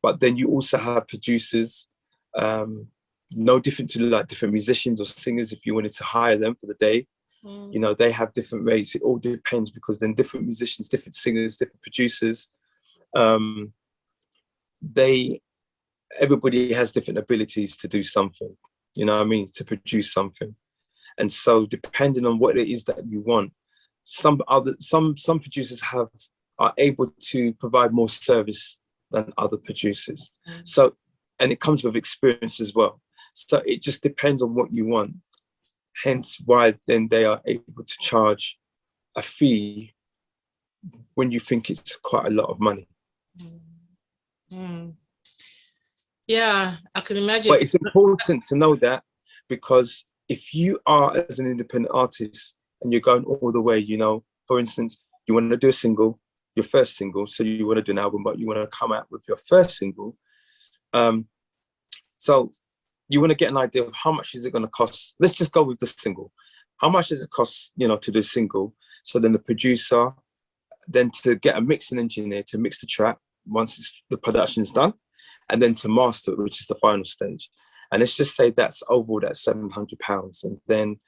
But then you also have producers, no different to like different musicians or singers, if you wanted to hire them for the day. They have different rates. It all depends, because then different musicians, different singers, different producers, everybody has different abilities to do something, you know what I mean, to produce something. And so depending on what it is that you want, some producers are able to provide more service than other producers. So, and it comes with experience as well. So it just depends on what you want. Hence why then they are able to charge a fee when you think it's quite a lot of money. Yeah, I can imagine. But it's important to know that, because if you are as an independent artist and you're going all the way, you know, for instance, you want to do a single, your first single, so you want to do an album, but you want to come out with your first single. So you want to get an idea of how much is it going to cost. Let's just go with the single. How much does it cost, you know, to do a single? So then the producer, then to get a mixing engineer to mix the track once the production is done, and then to master it, which is the final stage. And let's just say that's overall that's £700. And then,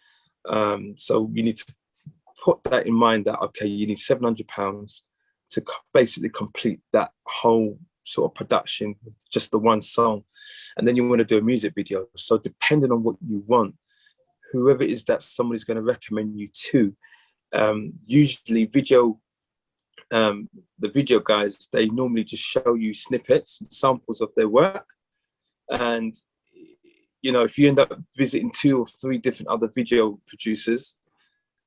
so you need to put that in mind that, okay, you need £700 to basically complete that whole sort of production with just the one song. And then you want to do a music video. So depending on what you want, whoever it is that somebody's going to recommend you to, usually the video guys, they normally just show you snippets and samples of their work. And, you know, if you end up visiting 2 or 3 different other video producers,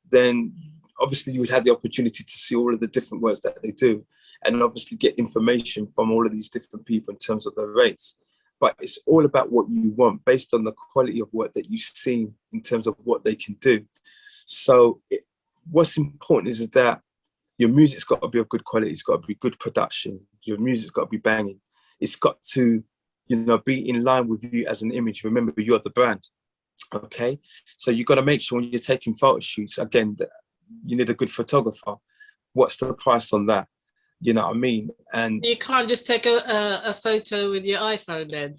then obviously you would have the opportunity to see all of the different works that they do, and obviously get information from all of these different people in terms of their rates. But it's all about what you want based on the quality of work that you've seen in terms of what they can do. So what's important is that your music's got to be of good quality. It's got to be good production. Your music's got to be banging. It's got to, you know, be in line with you as an image. Remember, you're the brand. Okay, so you've got to make sure when you're taking photo shoots, again, that you need a good photographer. What's the price on that? You know what I mean? And you can't just take a photo with your iPhone then.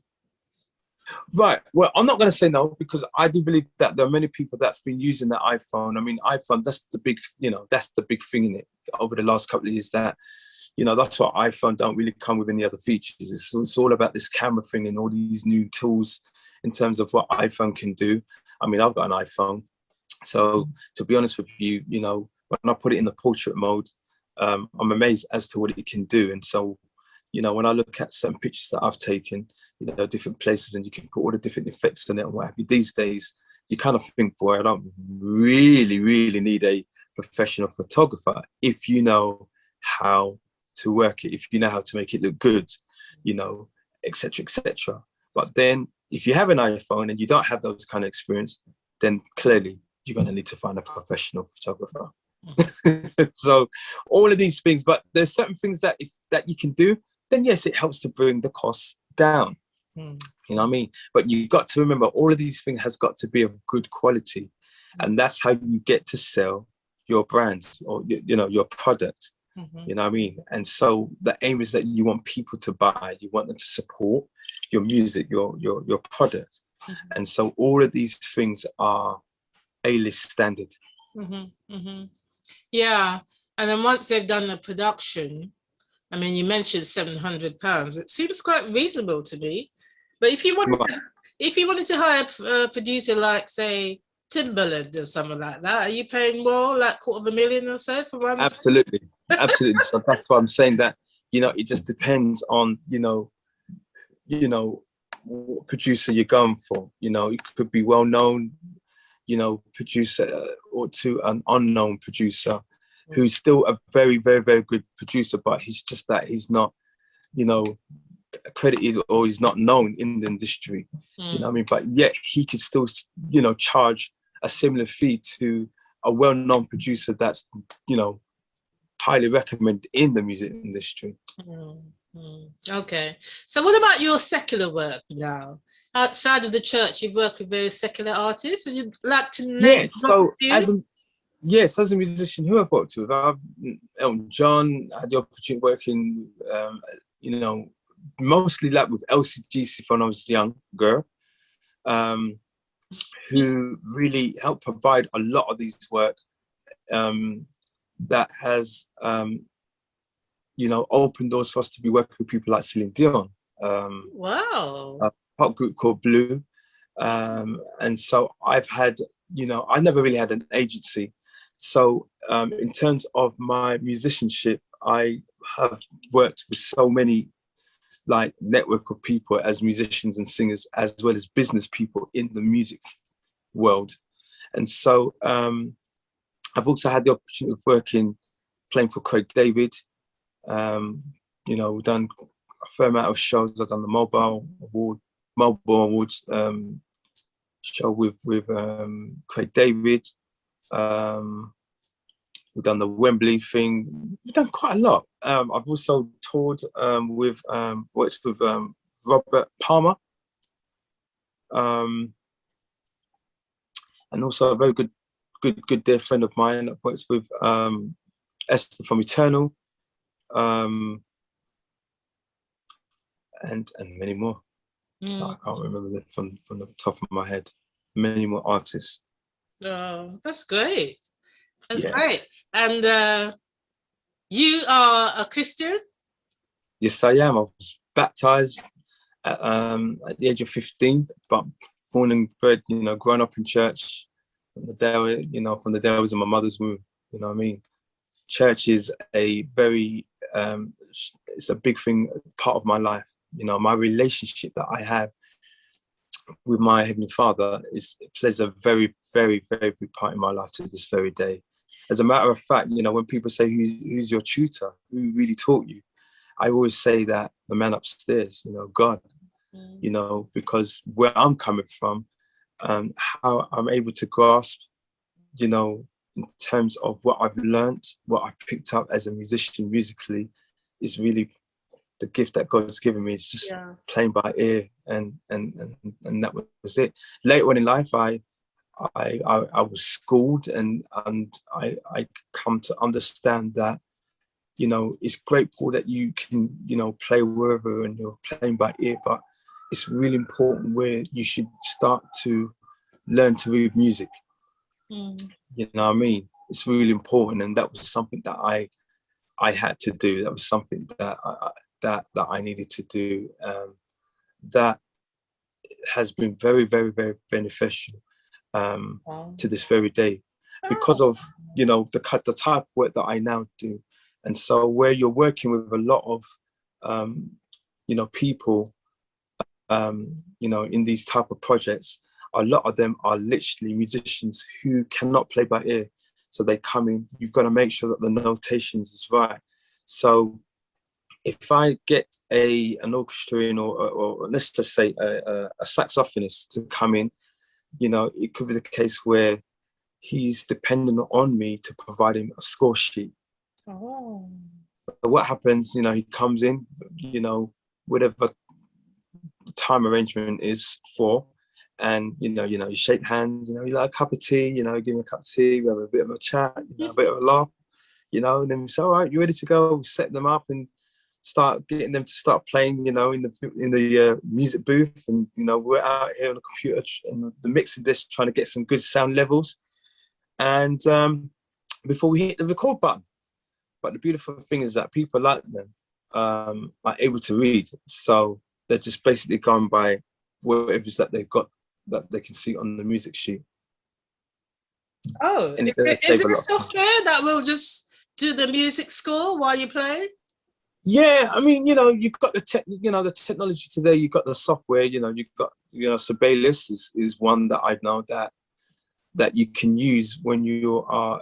Right. Well, I'm not going to say no, because I do believe that there are many people that's been using the iPhone. I mean, iPhone, that's the big, you know, that's the big thing in it over the last couple of years, that, you know, that's what iPhone don't really come with any other features. It's all about this camera thing and all these new tools in terms of what iPhone can do. I mean, I've got an iPhone. So to be honest with you, you know, when I put it in the portrait mode, I'm amazed as to what it can do. And so, you know, when I look at certain pictures that I've taken, you know, different places, and you can put all the different effects on it and what have you, these days, you kind of think, boy, I don't really, really need a professional photographer if you know how to work it, if you know how to make it look good, you know, etc., etc. But then if you have an iPhone and you don't have those kind of experience, then clearly you're going to need to find a professional photographer. So all of these things, but there's certain things that that you can do, then yes, it helps to bring the costs down. You know what I mean? But you've got to remember, all of these things has got to be of good quality. And that's how you get to sell your brand, or, you know, your product. You know what I mean? And so the aim is that you want people to buy, you want them to support your music, your product. And so all of these things are A-list standard. Yeah. And then once they've done the production, I mean, you mentioned £700, which seems quite reasonable to me. But if you wanted to hire a producer like, say, Timbaland or someone like that, are you paying more, like $250,000 or so for one? Absolutely. Absolutely. So that's why I'm saying that, you know, it just depends on, you know, what producer you're going for. You know, it could be well-known, you know, producer, or to an unknown producer who's still a very, very, very good producer, but he's just that he's not, you know, accredited, or he's not known in the industry. You know what I mean? But yet he could still, you know, charge a similar fee to a well-known producer that's, you know, highly recommended in the music industry. Okay. So what about your secular work now? Outside of the church, you've worked with various secular artists. Would you like to name as a musician, who I've worked with, I've Elton John. I had the opportunity working, you know, mostly like with LCGC when I was younger, who really helped provide a lot of these work that has opened doors for us to be working with people like Celine Dion. Wow. A pop group called Blue. And so I've had, I never really had an agency. So in terms of my musicianship, I have worked with so many like network of people as musicians and singers, as well as business people in the music world. And so I've also had the opportunity of playing for Craig David. We've done a fair amount of shows. I've done the Mobile Awards show with Craig David. We've done the Wembley thing. We've done quite a lot. I've also toured worked with Robert Palmer, and also a very good dear friend of mine. I've worked with Esther from Eternal, and many more. I can't remember them from the top of my head. Many more artists. Oh, that's great. That's great. And you are a Christian? Yes, I am. I was baptized at the age of 15, but born and bred, growing up in church from the day I was in my mother's womb. You know what I mean? Church is a very, it's a big thing, part of my life. My relationship that I have with my Heavenly Father plays a very, very, very big part in my life to this very day. As a matter of fact, when people say, who's your tutor? Who really taught you? I always say that the man upstairs, God, because where I'm coming from, how I'm able to grasp, in terms of what I've learned, what I've picked up as a musician musically, is really the gift that God's given me. It's just playing by ear, and that was it. Later on in life, I was schooled, and I come to understand that, it's grateful that you can, play wherever and you're playing by ear, but it's really important where you should start to learn to read music. You know what I mean? It's really important, and that was something that I had to do. That was something that I needed to do. That has been very, very, very beneficial to this very day, because of the type of work that I now do. And so where you're working with a lot of people in these type of projects, a lot of them are literally musicians who cannot play by ear. So they come in, you've got to make sure that the notations is right. So if I get an orchestra in, or let's just say a saxophonist to come in, it could be the case where he's dependent on me to provide him a score sheet. So what happens, he comes in, whatever the time arrangement is for, and you shake hands, you like a cup of tea, give him a cup of tea, we have a bit of a chat, a bit of a laugh, and then we say, all right, you ready to go? We set them up and start getting them to start playing, in the music booth, and we're out here on the computer and the mixing desk trying to get some good sound levels, and before we hit the record button. But the beautiful thing is that people like them are able to read, so they're just basically going by whatever it is that they've got that they can see on the music sheet. Oh, is it a software that will just do the music score while you play? Yeah, I mean, you've got the technology today. You've got the software. You've got Sibelius is one that I know that you can use when you are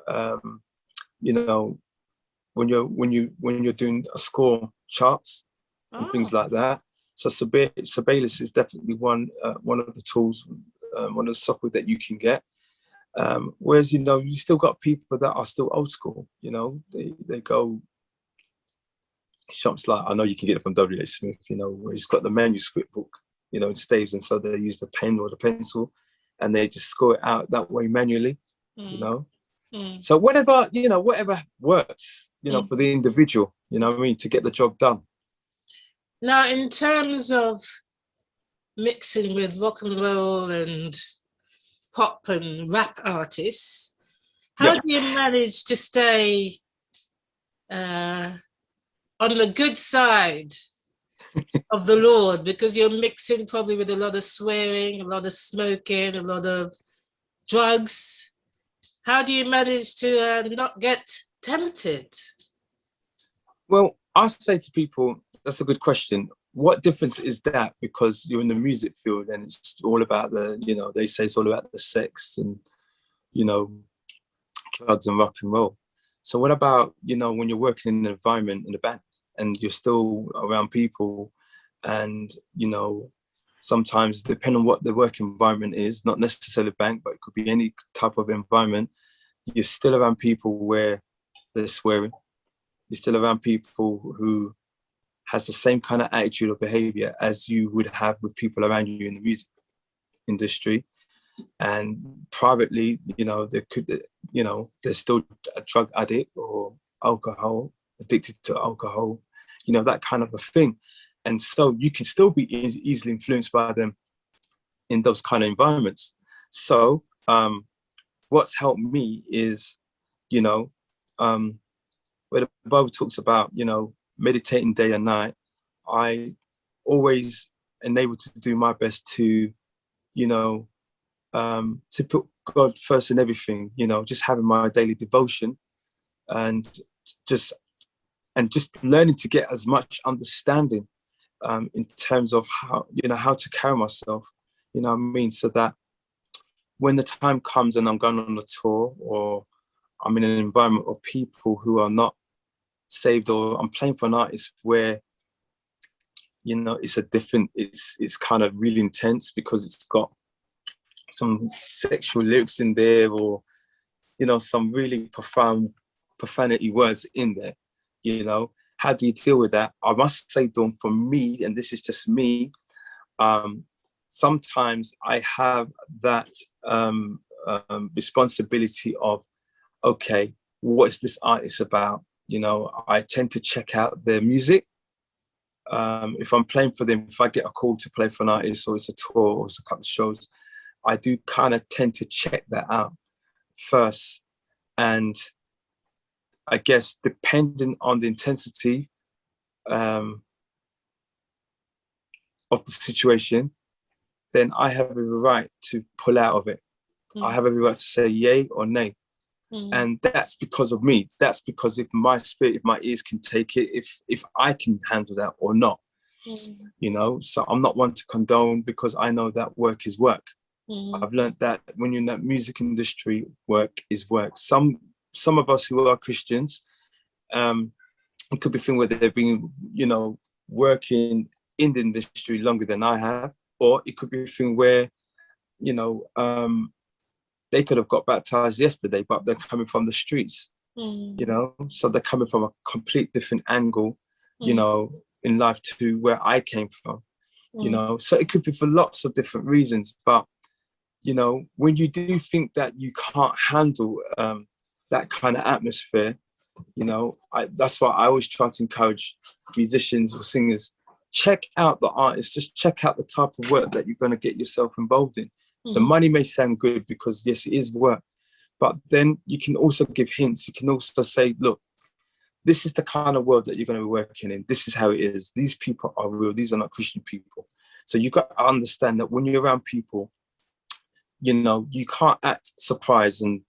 when you're doing a score charts and things like that. So Sibelius is definitely one of the tools, one of the software that you can get. Whereas you still got people that are still old school. They go shops like, I know you can get it from W.H. Smith, where he's got the manuscript book, in staves, and so they use the pen or the pencil, and they just score it out that way manually. So whatever works, for the individual, to get the job done. Now, in terms of mixing with rock and roll and pop and rap artists, how do you manage to stay on the good side of the Lord, because you're mixing probably with a lot of swearing, a lot of smoking, a lot of drugs. How do you manage to not get tempted? Well, I say to people, that's a good question. What difference is that? Because you're in the music field and it's all about they say it's all about the sex and, drugs and rock and roll. So what about, when you're working in an environment in a bank and you're still around people and, sometimes depending on what the work environment is, not necessarily a bank, but it could be any type of environment, you're still around people where they're swearing. You're still around people who has the same kind of attitude or behavior as you would have with people around you in the music industry. And privately, they're still a drug addict or addicted to alcohol, that kind of a thing. And so you can still be easily influenced by them in those kind of environments. So what's helped me is, where the Bible talks about, meditating day and night, I always enable to do my best to, to put God first in everything, just having my daily devotion and just learning to get as much understanding in terms of how to carry myself, so that when the time comes and I'm going on a tour or I'm in an environment of people who are not saved, or I'm playing for an artist where it's kind of really intense because it's got some sexual lyrics in there, or some really profound profanity words in there. How do you deal with that? I must say, Dawn, for me, and this is just me, sometimes I have that responsibility of, okay, what is this artist about? I tend to check out their music. If I'm playing for them, if I get a call to play for an artist, or it's a tour, or it's a couple of shows, I do kind of tend to check that out first. And I guess depending on the intensity of the situation, then I have every right to pull out of it. I have every right to say yay or nay. And that's because of me. That's because if my spirit, if my ears can take it, if I can handle that or not, so I'm not one to condone, because I know that work is work. I've learned that when you're in that music industry, work is work. Some of us who are Christians, it could be a thing where they've been, working in the industry longer than I have, or it could be a thing where, they could have got baptized yesterday, but they're coming from the streets, so they're coming from a complete different angle, in life to where I came from, so it could be for lots of different reasons. But, when you do think that you can't handle that kind of atmosphere, that's why I always try to encourage musicians or singers, check out the artist, just check out the type of work that you're going to get yourself involved in. The money may sound good because, yes, it is work, but then you can also give hints. You can also say, look, this is the kind of world that you're going to be working in. This is how it is. These people are real. These are not Christian people. So you got to understand that when you're around people, you can't act surprised and,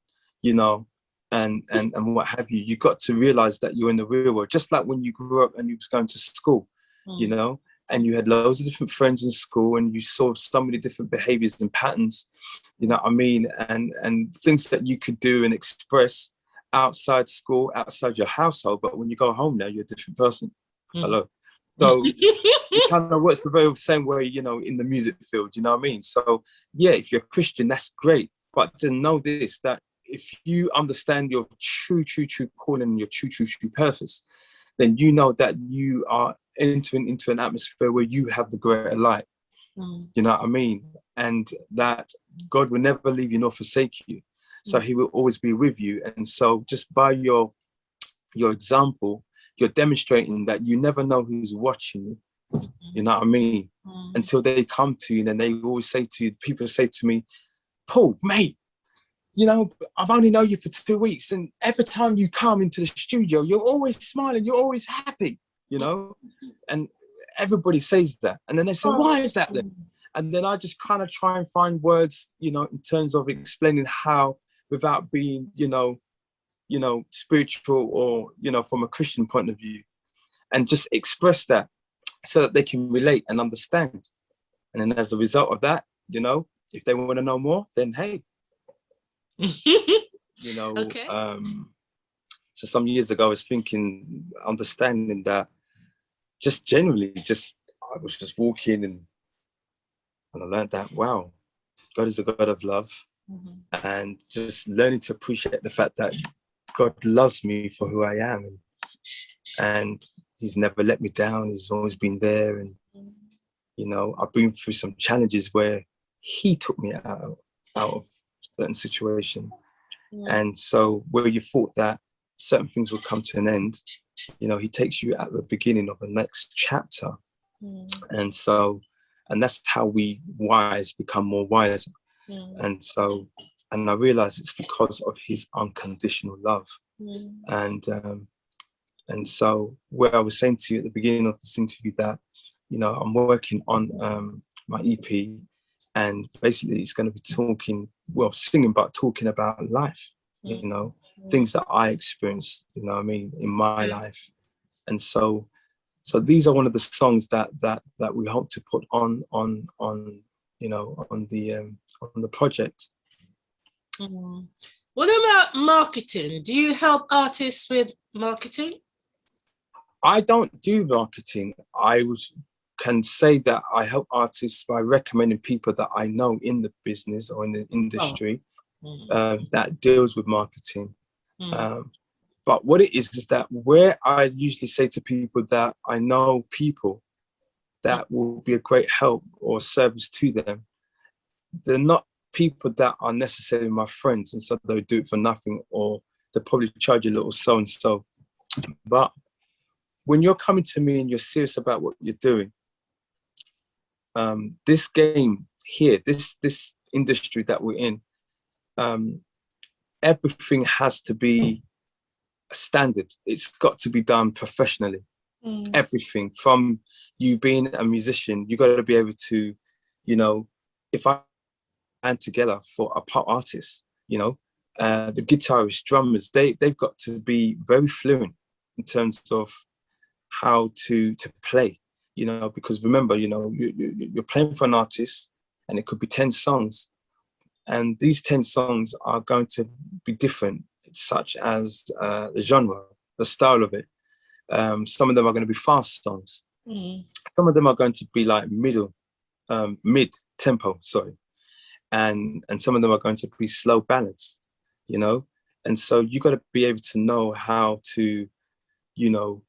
and what have you. You got to realize that you're in the real world. Just like when you grew up and you was going to school, and you had loads of different friends in school and you saw so many different behaviors and patterns, and things that you could do and express outside school, outside your household. But when you go home now, you're a different person. Hello. So it kind of works the very same way, in the music field, So, yeah, if you're a Christian, that's great. But to know this, that if you understand your true calling and your true purpose, then you know that you are entering into an atmosphere where you have the greater light. And that God will never leave you nor forsake you. So he will always be with you. And so just by your example, you're demonstrating that you never know who's watching you. Until they come to you, and then they always say to you, people say to me, Paul, mate, I've only known you for 2 weeks, and every time you come into the studio, you're always smiling, you're always happy. you know, and everybody says that. And then they say, why is that then? And then I just kind of try and find words, you know, in terms of explaining how, without being, you know, spiritual or, you know, from a Christian point of view, and just express that so that they can relate and understand. And then as a result of that, you know, if they want to know more, then hey, you know, okay. So some years ago, I was thinking, understanding that just generally, I was just walking and I learned that, wow, God is a God of love. And just learning to appreciate the fact that God loves me for who I am. And he's never let me down. He's always been there. And, you know, I've been through some challenges where he took me out of certain situation. And so where you thought that certain things would come to an end, you know, he takes you at the beginning of the next chapter. And so, and that's how we wise become more wise. And so, and I realize it's because of his unconditional love. And so where I was saying to you at the beginning of this interview that, you know, I'm working on my EP, and basically it's going to be singing, but talking about life, you know, things that I experienced, you know what I mean, in my life. And so these are one of the songs that we hope to put on you know, on the project. What about marketing? Do you help artists with marketing? I don't do marketing. Can say that I help artists by recommending people that I know in the business or in the industry that deals with marketing. But what it is that where I usually say to people that I know people that will be a great help or service to them, they're not people that are necessarily my friends, and so they'll do it for nothing, or they'll probably charge a little so and so. But when you're coming to me and you're serious about what you're doing, this game here, this industry that we're in, everything has to be a standard. It's got to be done professionally. Everything from you being a musician, you got to be able to, you know, if I band together for a pop artist, you know, the guitarists, drummers, they've got to be very fluent in terms of how to play, you know, because remember, you know, you're playing for an artist and it could be 10 songs, and these 10 songs are going to be different, such as the genre, the style of it. Some of them are going to be fast songs. Some of them are going to be like mid tempo, sorry. And some of them are going to be slow ballads, you know? And so you got to be able to know how to, you know,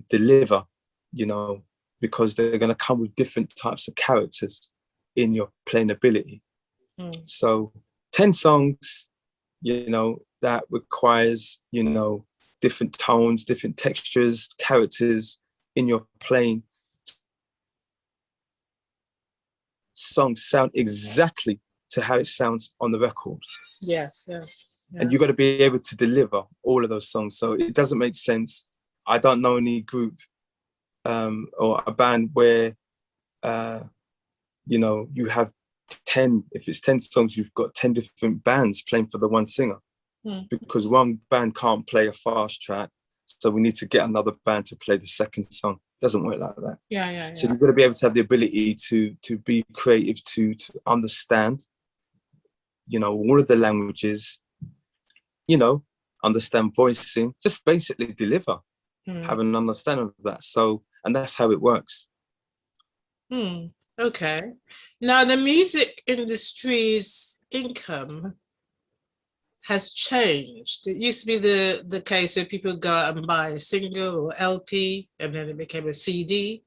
deliver, you know, because they're going to come with different types of characters in your playing ability. So 10 songs, you know, that requires, you know, different tones, different textures, characters in your playing. Songs sound exactly to how it sounds on the record. Yes. And you got to be able to deliver all of those songs. So it doesn't make sense. I don't know any group or a band where, you know, you have 10, if it's 10 songs, you've got 10 different bands playing for the one singer. Because one band can't play a fast track, so we need to get another band to play the second song. It doesn't work like that. Yeah. So you've got to be able to have the ability to be creative, to understand, you know, all of the languages, you know, understand voicing, just basically deliver, have an understanding of that. So, and that's how it works. Okay. Now, the music industry's income has changed. It used to be the case where people go out and buy a single or LP, and then it became a CD.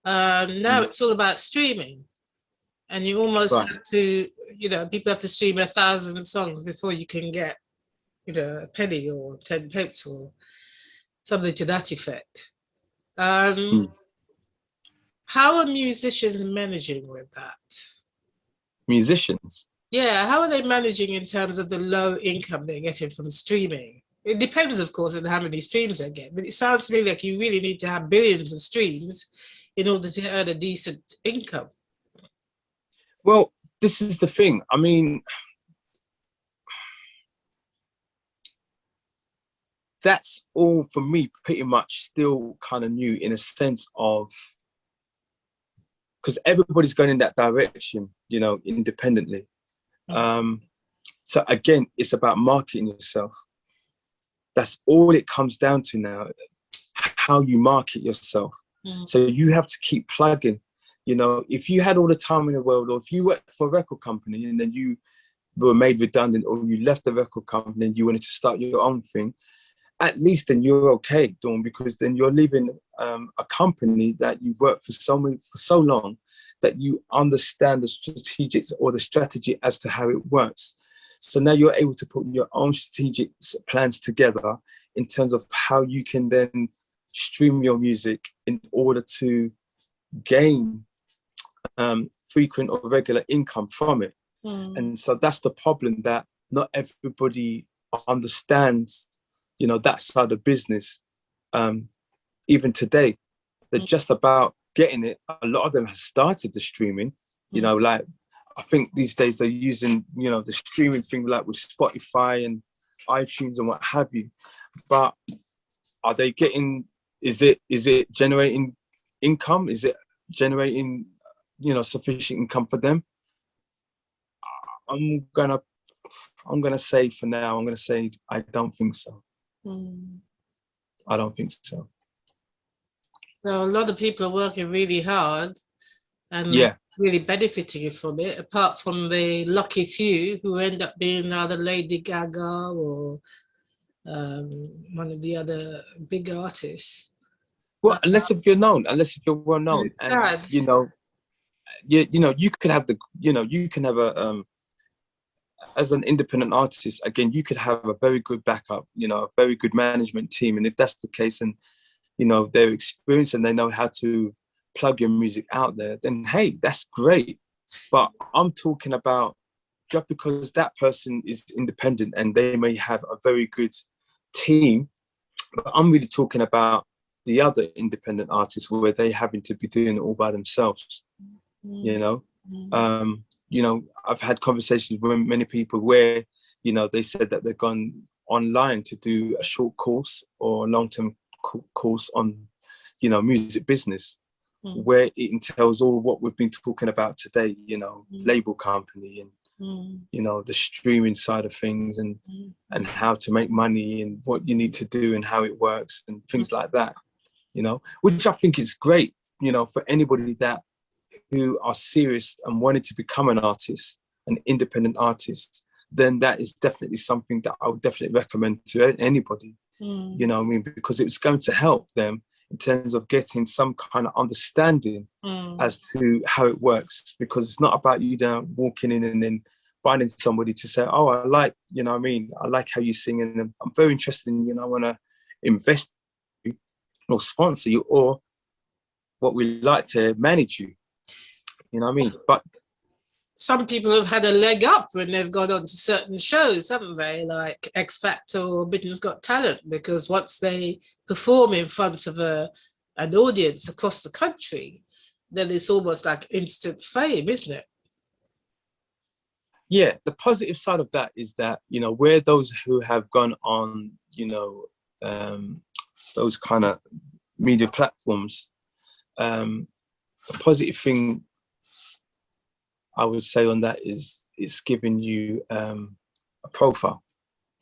Now it's all about streaming. And you almost have to, you know, people have to stream 1,000 songs before you can get, you know, a penny or 10 pence or something to that effect. How are musicians managing with that? Musicians? Yeah, how are they managing in terms of the low income they're getting from streaming? It depends, of course, on how many streams they get. But it sounds to me like you really need to have billions of streams in order to earn a decent income. Well, this is the thing. I mean, that's all for me pretty much still kind of new in a sense of, because everybody's going in that direction, you know, independently. So again, it's about marketing yourself. That's all it comes down to now, how you market yourself. So you have to keep plugging. You know, if you had all the time in the world, or if you worked for a record company and then you were made redundant, or you left the record company and you wanted to start your own thing, at least then you're okay, Dawn, because then you're leaving a company that you worked for so long that you understand the strategics or the strategy as to how it works. So now you're able to put your own strategic plans together in terms of how you can then stream your music in order to gain frequent or regular income from it. And so that's the problem, that not everybody understands, you know, that side of business. Even today, they're just about getting it. A lot of them have started the streaming, you know, like I think these days they're using, you know, the streaming thing like with Spotify and iTunes and what have you. But are they getting, is it generating income? Is it generating, you know, sufficient income for them? I'm gonna say for now, I don't think so. I don't think so. So a lot of people are working really hard and really benefiting from it, apart from the lucky few who end up being either Lady Gaga or one of the other big artists. Well, unless if you're well known, and sad. you know, you could have a as an independent artist, again, you could have a very good backup, you know, a very good management team, and if that's the case, and you know they're experienced and they know how to plug your music out there, then hey, that's great. But I'm talking about just because that person is independent and they may have a very good team, but I'm really talking about the other independent artists where they having to be doing it all by themselves. You know, you know, I've had conversations with many people where, you know, they said that they've gone online to do a short course or a long-term course on, you know, music business, where it entails all what we've been talking about today, you know, label company and, you know, the streaming side of things and how to make money and what you need to do and how it works and things like that, you know, which I think is great, you know, for anybody that who are serious and wanted to become an artist, an independent artist, then that is definitely something that I would definitely recommend to anybody, you know what I mean, because it's going to help them in terms of getting some kind of understanding as to how it works, because it's not about you walking in and then finding somebody to say, oh, I like, you know what I mean, I like how you sing and I'm very interested in, you know, I want to invest in you or sponsor you, or what we like to manage you. You know what I mean? But some people have had a leg up when they've gone on to certain shows, haven't they? Like X Factor or Britain's Got Talent, because once they perform in front of an audience across the country, then it's almost like instant fame, isn't it? Yeah, the positive side of that is that, you know, where those who have gone on, you know, those kind of media platforms, the positive thing I would say on that is it's giving you a profile.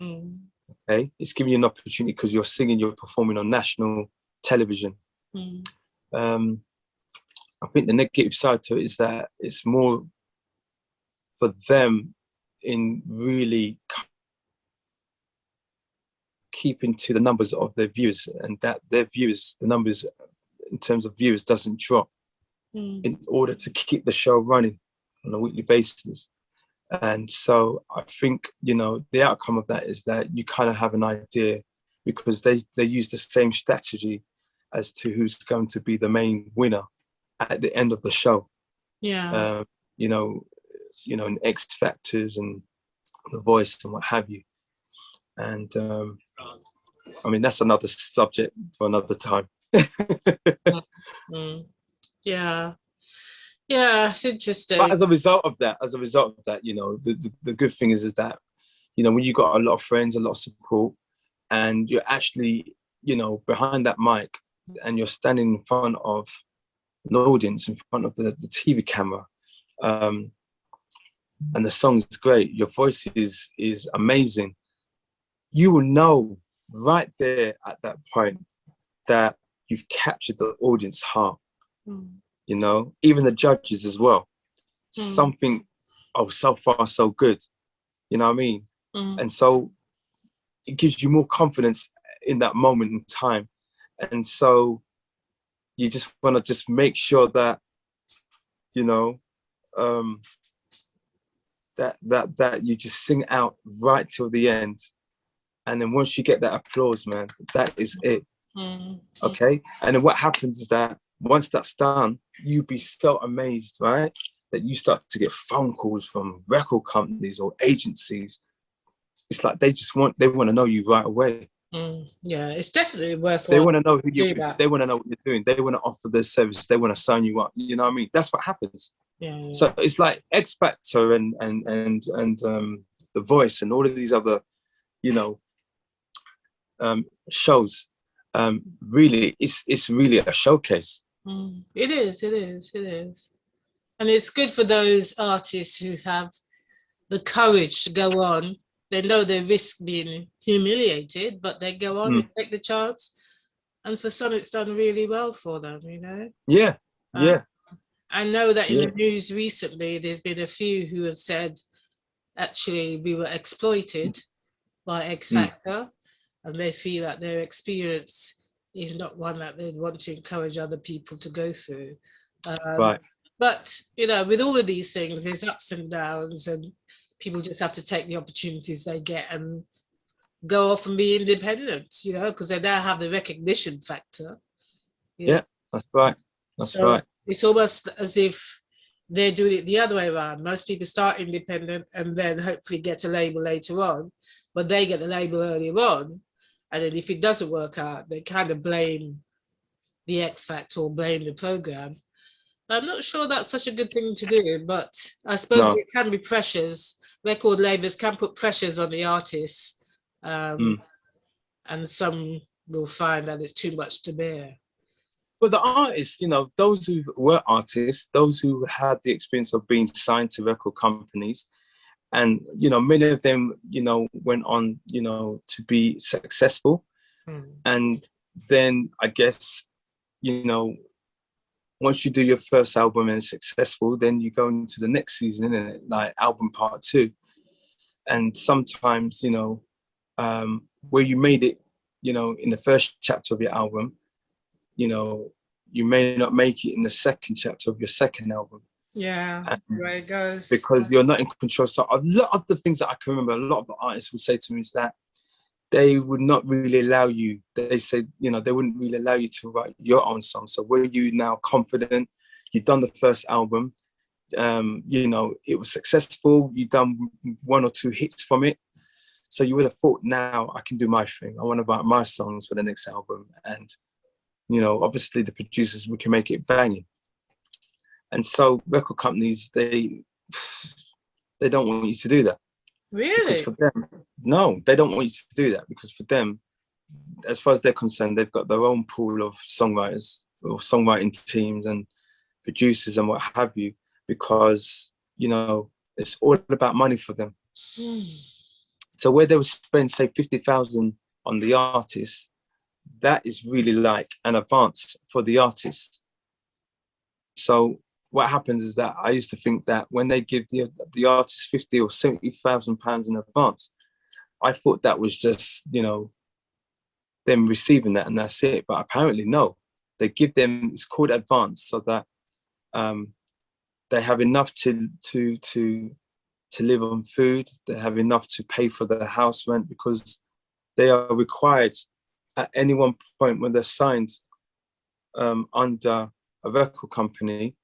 Okay, it's giving you an opportunity because you're singing, you're performing on national television. I think the negative side to it is that it's more for them in really keeping to the numbers of their viewers, and that their viewers, the numbers in terms of viewers doesn't drop in order to keep the show running on a weekly basis. And so I think, you know, the outcome of that is that you kind of have an idea, because they use the same strategy as to who's going to be the main winner at the end of the show. Yeah. You know, in X Factors and The Voice and what have you. And I mean, that's another subject for another time. Yeah. Yeah, it's interesting. But as a result of that, you know, the good thing is that, you know, when you got a lot of friends, a lot of support, and you're actually, you know, behind that mic, and you're standing in front of an audience, in front of the TV camera, and the song is great, your voice is amazing, you will know right there at that point that you've captured the audience heart. You know, even the judges as well. Something, oh, so far so good. You know what I mean? And so it gives you more confidence in that moment in time. And so you just want to just make sure that, you know, that you just sing out right till the end. And then once you get that applause, man, that is it. Okay. And then what happens is that once that's done, you'd be so amazed, right? That you start to get phone calls from record companies or agencies. It's like they want to know you right away. Yeah, it's definitely worthwhile. They want to know they want to know what you're doing. They want to offer their service. They want to sign you up. You know what I mean? That's what happens. Yeah. So it's like X Factor and The Voice and all of these other, you know, shows. Really, it's really a showcase. It is. And it's good for those artists who have the courage to go on. They know they risk being humiliated, but they go on and take the chance. And for some, it's done really well for them, you know? Yeah. I know that in the news recently, there's been a few who have said, actually, we were exploited by X Factor, and they feel that their experience is not one that they'd want to encourage other people to go through. Right. But, you know, with all of these things, there's ups and downs, and people just have to take the opportunities they get and go off and be independent, you know, because they now have the recognition factor. Yeah, that's right. That's right. It's almost as if they're doing it the other way around. Most people start independent and then hopefully get a label later on, but they get the label earlier on. And then if it doesn't work out, they kind of blame the X Factor or blame the program. I'm not sure that's such a good thing to do, but I suppose it can be pressures. Record labels can put pressures on the artists, and some will find that it's too much to bear. But the artists, you know, those who were artists, those who had the experience of being signed to record companies, and, you know, many of them, you know, went on, you know, to be successful. And then I guess, you know, once you do your first album and it's successful, then you go into the next season, and like album part 2. And sometimes, you know, where you made it, you know, in the first chapter of your album, you know, you may not make it in the second chapter of your second album. Yeah, where it goes. Because you're not in control. So a lot of the things that I can remember, a lot of the artists would say to me is that they would not really allow you, they said, you know, they wouldn't really allow you to write your own song. So were you now confident, you've done the first album, you know, it was successful, you've done 1 or 2 hits from it. So you would have thought, now I can do my thing. I want to write my songs for the next album. And, you know, obviously the producers, we can make it banging. And so record companies, they don't want you to do that. Really? Because for them, no, they don't want you to do that, because for them, as far as they're concerned, they've got their own pool of songwriters or songwriting teams and producers and what have you, because, you know, it's all about money for them. So where they would spend, say, 50,000 on the artist, that is really like an advance for the artist. So what happens is that I used to think that when they give the artist 50 or 70,000 pounds in advance, I thought that was just, you know, them receiving that and that's it. But apparently no, they give them, it's called advance, so that they have enough to live on food. They have enough to pay for their house rent, because they are required at any one point when they're signed under a record company,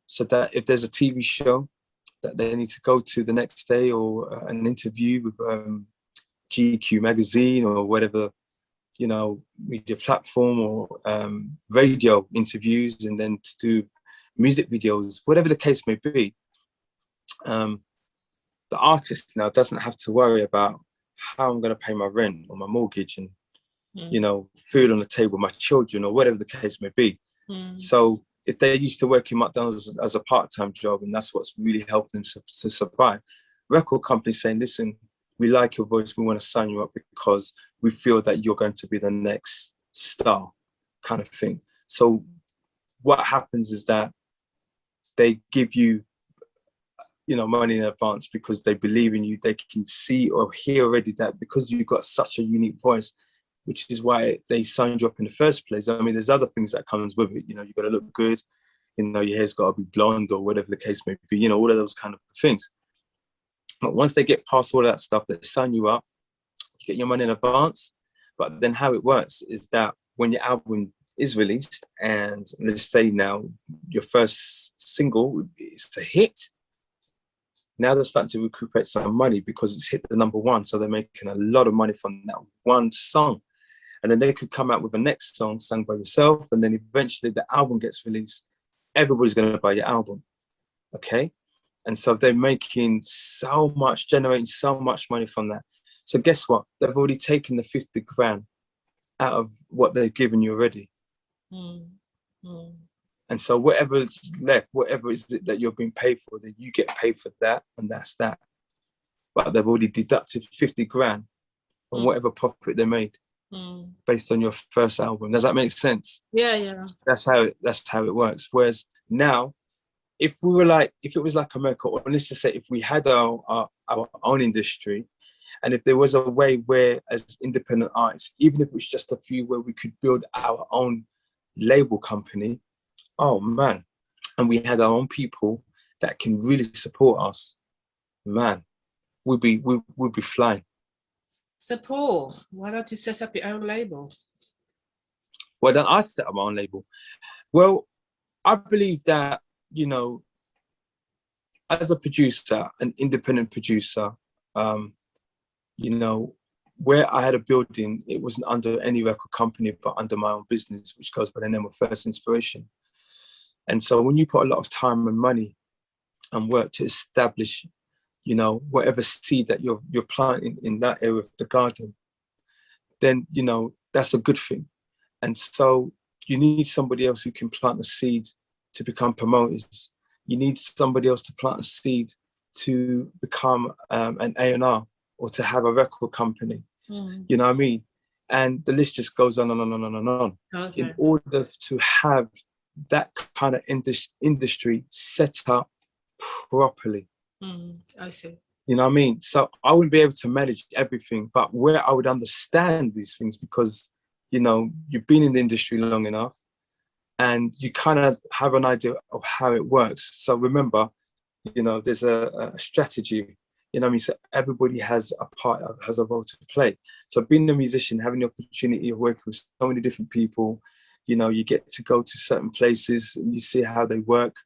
so that if there's a TV show that they need to go to the next day, or an interview with GQ magazine or whatever, you know, media platform, or radio interviews, and then to do music videos, whatever the case may be. The artist now doesn't have to worry about how I'm going to pay my rent or my mortgage and, you know, food on the table, my children, or whatever the case may be. So if they used to work in McDonald's as a part-time job, and that's what's really helped them to survive, record companies saying, listen, we like your voice, we want to sign you up because we feel that you're going to be the next star, kind of thing. So what happens is that they give you, you know, money in advance because they believe in you. They can see or hear already that because you've got such a unique voice, which is why they signed you up in the first place. I mean, there's other things that comes with it. You know, you've got to look good. You know, your hair's got to be blonde or whatever the case may be. You know, all of those kind of things. But once they get past all that stuff, they sign you up. You get your money in advance. But then how it works is that when your album is released, and let's say now your first single is a hit, now they're starting to recuperate some money because it's hit the #1. So they're making a lot of money from that one song. And then they could come out with a next song sung by yourself. And then eventually the album gets released. Everybody's going to buy your album. Okay. And so they're making so much, generating so much money from that. So guess what? They've already taken the 50 grand out of what they've given you already. And so whatever's left, whatever is it that you're being paid for, then you get paid for that, and that's that. But they've already deducted 50 grand from whatever profit they made based on your first album. Does that make sense? Yeah. That's how it works. Whereas now, if it was like America, or let's just say if we had our own industry, and if there was a way where as independent artists, even if it was just a few, where we could build our own label company, oh man, and we had our own people that can really support us, man, we'd be flying. So Paul, why don't you set up your own label? Why don't I set up my own label? Well, I believe that, you know, as a producer, an independent producer, you know, where I had a building, it wasn't under any record company, but under my own business, which goes by the name of First Inspiration. And so when you put a lot of time and money and work to establish, you know, whatever seed that you're planting in that area of the garden, then, you know, that's a good thing. And so you need somebody else who can plant the seeds to become promoters. You need somebody else to plant a seed to become an A&R or to have a record company. You know what I mean? And the list just goes on and on and on and on. Okay. In order to have that kind of industry set up properly. I see. You know what I mean? So I wouldn't be able to manage everything, but where I would understand these things, because, you know, you've been in the industry long enough and you kind of have an idea of how it works. So remember, you know, there's a strategy, you know what I mean? So everybody has a role to play. So being a musician, having the opportunity of working with so many different people, you know, you get to go to certain places and you see how they work,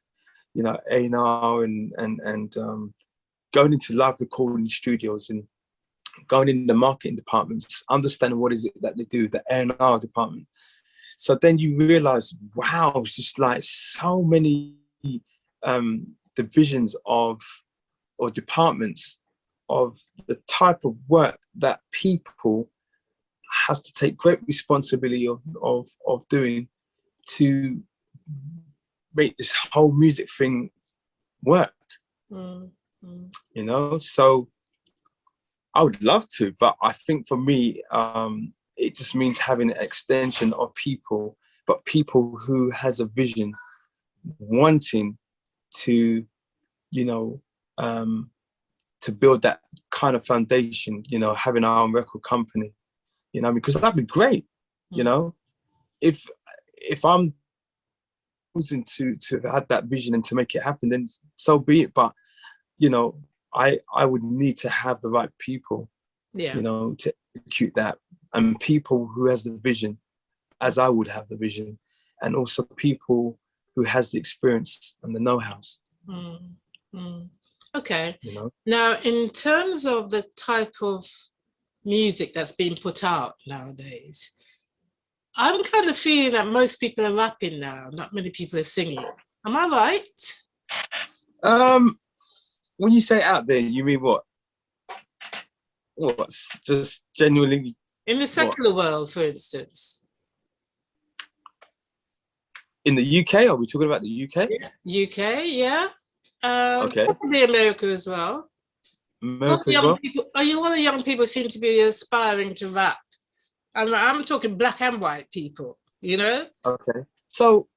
you know, A&R and going into live recording studios and going in the marketing departments, understanding what is it that they do, the A&R department. So then you realize, wow, it's just like so many divisions of, or departments of the type of work that people has to take great responsibility of doing to make this whole music thing work. You know, so I would love to, but I think for me, it just means having an extension of people, but people who has a vision, wanting to, you know, to build that kind of foundation, you know, having our own record company, you know, because that'd be great, you know, if I'm choosing to have that vision and to make it happen, then so be it. But, you know, I would need to have the right people, you know, to execute that, and people who has the vision as I would have the vision, and also people who has the experience and the know-hows. Okay. You know? Now, in terms of the type of music that's being put out nowadays, I'm kind of feeling that most people are rapping now, not many people are singing. Am I right? When you say out there, you mean what? What's just genuinely in the secular world, for instance? In the UK? Are we talking about the UK? Yeah. UK, yeah. Okay. Possibly America as well. America as well? A lot of young people seem to be aspiring to rap. And I'm talking black and white people, you know? Okay. So,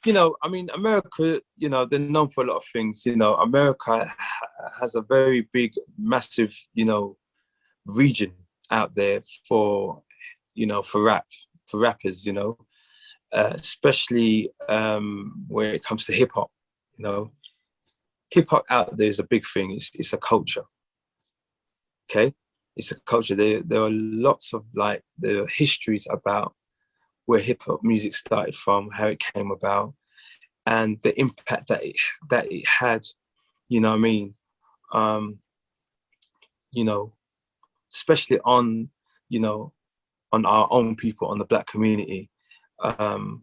you know, I mean, America, you know, they're known for a lot of things. You know, America has a very big, massive, you know, region out there for, you know, for rappers, you know, especially when it comes to hip hop, you know. Hip hop out there is a big thing. It's a culture. Okay, it's a culture. There are lots of like the histories about where hip hop music started from, how it came about, and the impact that it had. You know what I mean? You know, especially on, you know, on our own people, on the Black community. And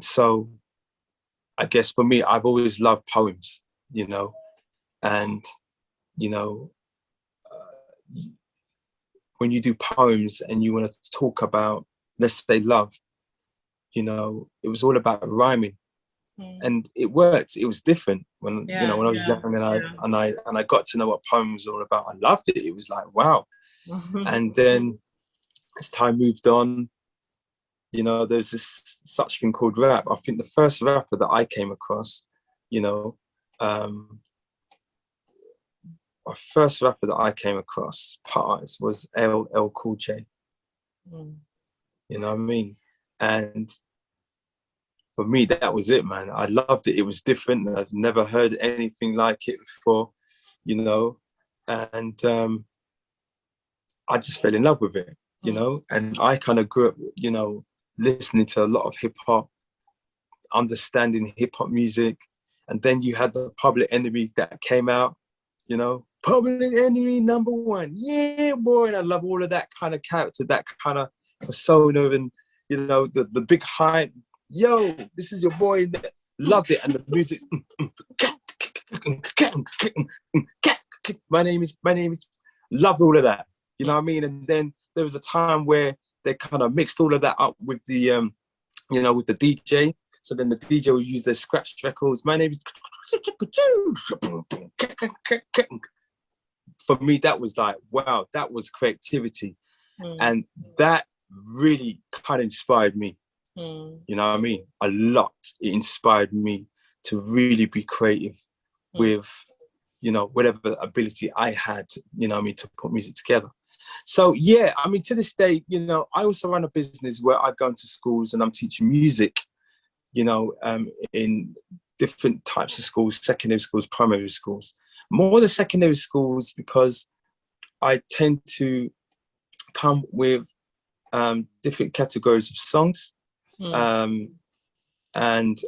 so I guess for me, I've always loved poems, you know, and, you know, when you do poems and you want to talk about, let's say, love, you know, it was all about rhyming. And it worked. It was different when, you know, when I was young and I got to know what poems were all about. I loved it. It was like, wow. And then as time moved on, you know, there's this such thing called rap. I think the first rapper that I came across, you know, my first rapper that I came across was LL Cool J. You know what I mean? And for me, that was it, man. I loved it. It was different. I've never heard anything like it before, you know, and I just fell in love with it, you know, and I kind of grew up, you know, listening to a lot of hip hop, understanding hip hop music. And then you had the Public Enemy that came out, you know, Public Enemy #1. Yeah, boy. And I love all of that kind of character, that kind of persona, and, you know, the big hype. Yo, this is your boy. Loved it. And the music. My name is, loved all of that. You know what I mean? And then there was a time where they kind of mixed all of that up with the, you know, with the DJ. So then the DJ would use their scratched records. My name is. For me, that was like, wow, that was creativity. And that really kind of inspired me. You know what I mean? A lot. It inspired me to really be creative with, you know, whatever ability I had, you know what I mean, to put music together. So, yeah, I mean, to this day, you know, I also run a business where I go into schools and I'm teaching music, you know, in different types of schools, secondary schools, primary schools. More the secondary schools, because I tend to come with different categories of songs. And,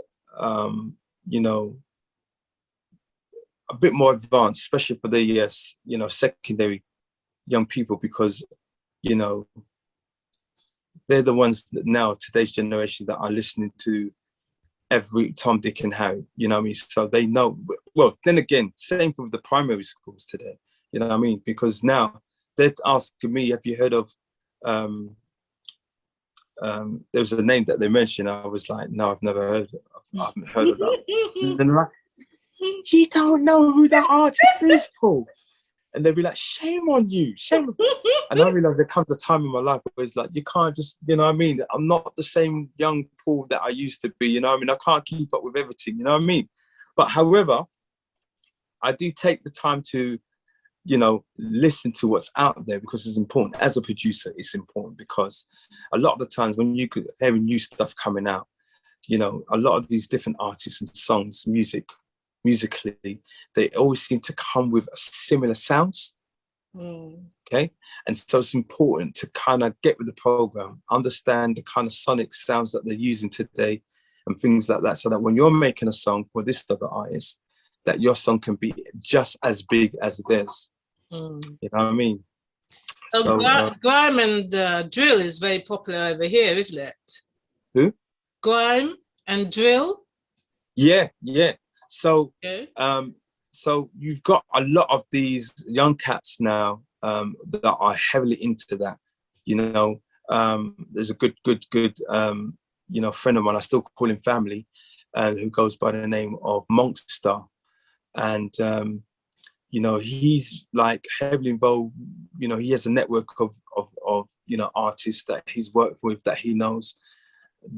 you know, a bit more advanced, especially for the, you know, secondary young people, because, you know, they're the ones that now, today's generation, that are listening to every Tom, Dick and Harry, you know what I mean? So they know, well, then again, same with the primary schools today, you know what I mean? Because now they're asking me, have you heard of, there was a name that they mentioned. I was like, no, I've never heard of, I haven't heard of that. And they're like, you don't know who that artist is, Paul. And they'd be like, shame on you, shame on you. And I realized there comes a time in my life where it's like, you can't just, you know what I mean? I'm not the same young Paul that I used to be, you know what I mean? I can't keep up with everything, you know what I mean? But however, I do take the time to, you know, listen to what's out there, because it's important. As a producer, it's important, because a lot of the times when you could hear new stuff coming out, you know, a lot of these different artists and songs, musically, they always seem to come with similar sounds. Okay, and so it's important to kind of get with the program, understand the kind of sonic sounds that they're using today and things like that, so that when you're making a song for this other artist, that your song can be just as big as theirs. You know what I mean? Oh, So grime and drill is very popular over here, isn't it? who? Grime and drill. Yeah. So Okay. so you've got a lot of these young cats now that are heavily into that. You know, there's a good friend of mine. I still call him family, who goes by the name of Monkstar, and he's like heavily involved. He has a network of artists that he's worked with, that he knows,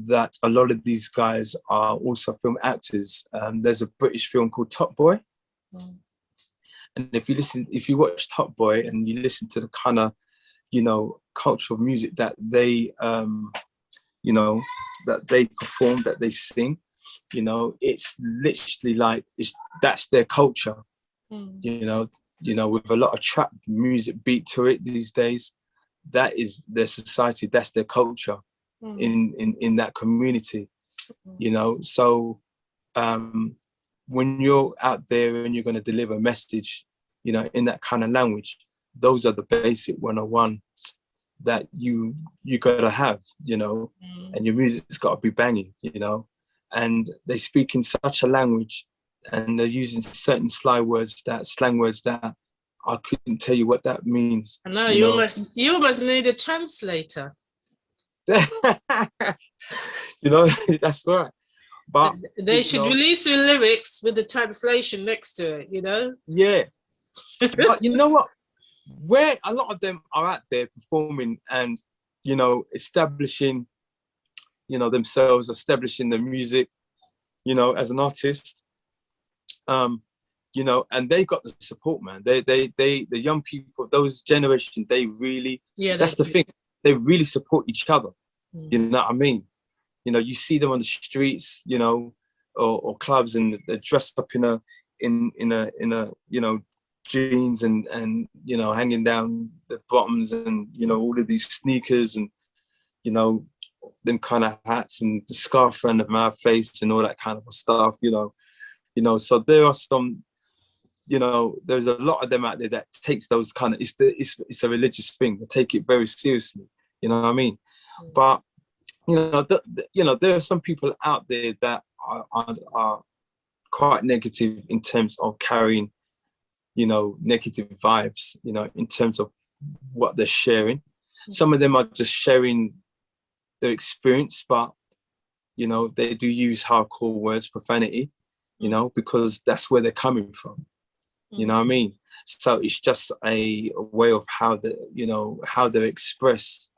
that a lot of these guys are also film actors. There's a British film called Top Boy. Mm. And if you watch Top Boy and you listen to the kind of, cultural music that they, that they perform, that they sing, it's literally like, that's their culture, with a lot of trap music beat to it these days. That is their society, that's their culture. In that community, so when you're out there and you're going to deliver a message, in that kind of language, those are the basic 101s that you gotta have, and your music's got to be banging, and they speak in such a language, and they're using certain slang words that I couldn't tell you what that means. I know, you almost need a translator. That's right. But they should release the lyrics with the translation next to it, Yeah. But you know what? Where a lot of them are out there performing and, establishing, themselves, establishing their music, as an artist, and they got the support, man. The young people, those generation, they really, that's the thing. They really support each other. You know what I mean? You see them on the streets, or clubs, and they're dressed up in a jeans and hanging down the bottoms, and all of these sneakers, and them kind of hats and the scarf around the mouth face and all that kind of stuff. So there are some. There's a lot of them out there that takes those kind of. It's a religious thing. They take it very seriously. You know what I mean? But there are some people out there that are quite negative in terms of carrying, negative vibes, in terms of what they're sharing. Some of them are just sharing their experience, but, they do use hardcore words, profanity, because that's where they're coming from. You know what I mean? So it's just a way of how they express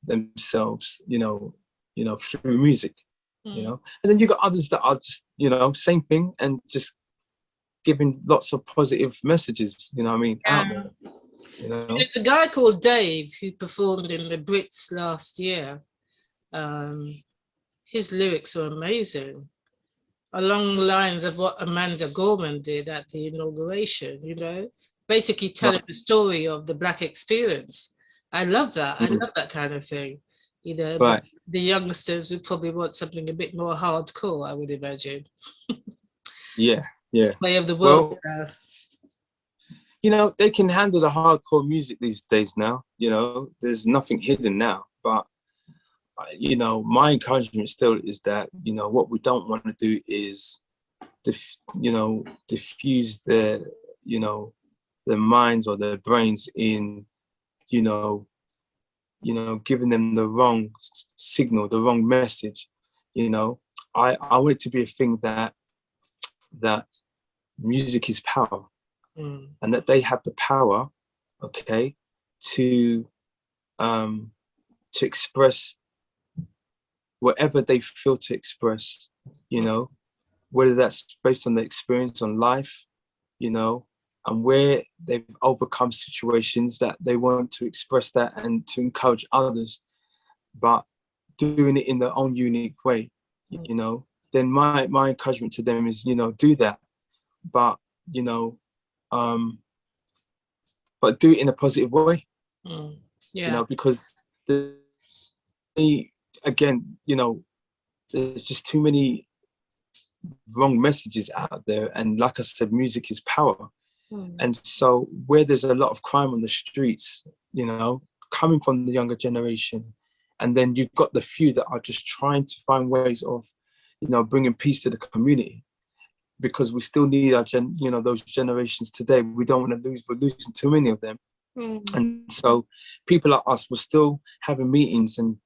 themselves, through music, and then you got others that are just, same thing, and just giving lots of positive messages, out there. There's a guy called Dave who performed in the Brits last year. His lyrics were amazing, along the lines of what Amanda Gorman did at the inauguration, basically telling the story of the Black experience. I love that. I love that kind of thing. But the youngsters would probably want something a bit more hardcore, I would imagine. Yeah. It's the way of the world. They can handle the hardcore music these days now. There's nothing hidden now. But, my encouragement still is that, what we don't want to do is, diffuse their minds or their brains in, giving them the wrong signal, the wrong message. I want it to be a thing that music is power, and that they have the power, okay, to express whatever they feel to express, whether that's based on their experience on life, and where they've overcome situations that they want to express that and to encourage others, but doing it in their own unique way, then my encouragement to them is, do that, but, but do it in a positive way, because again, there's just too many wrong messages out there. And like I said, music is power. And so where there's a lot of crime on the streets, you know, coming from the younger generation, and then you've got the few that are just trying to find ways of, you know, bringing peace to the community, because we still need our those generations today. We don't want to lose, we're losing too many of them. And so people like us were still having meetings and,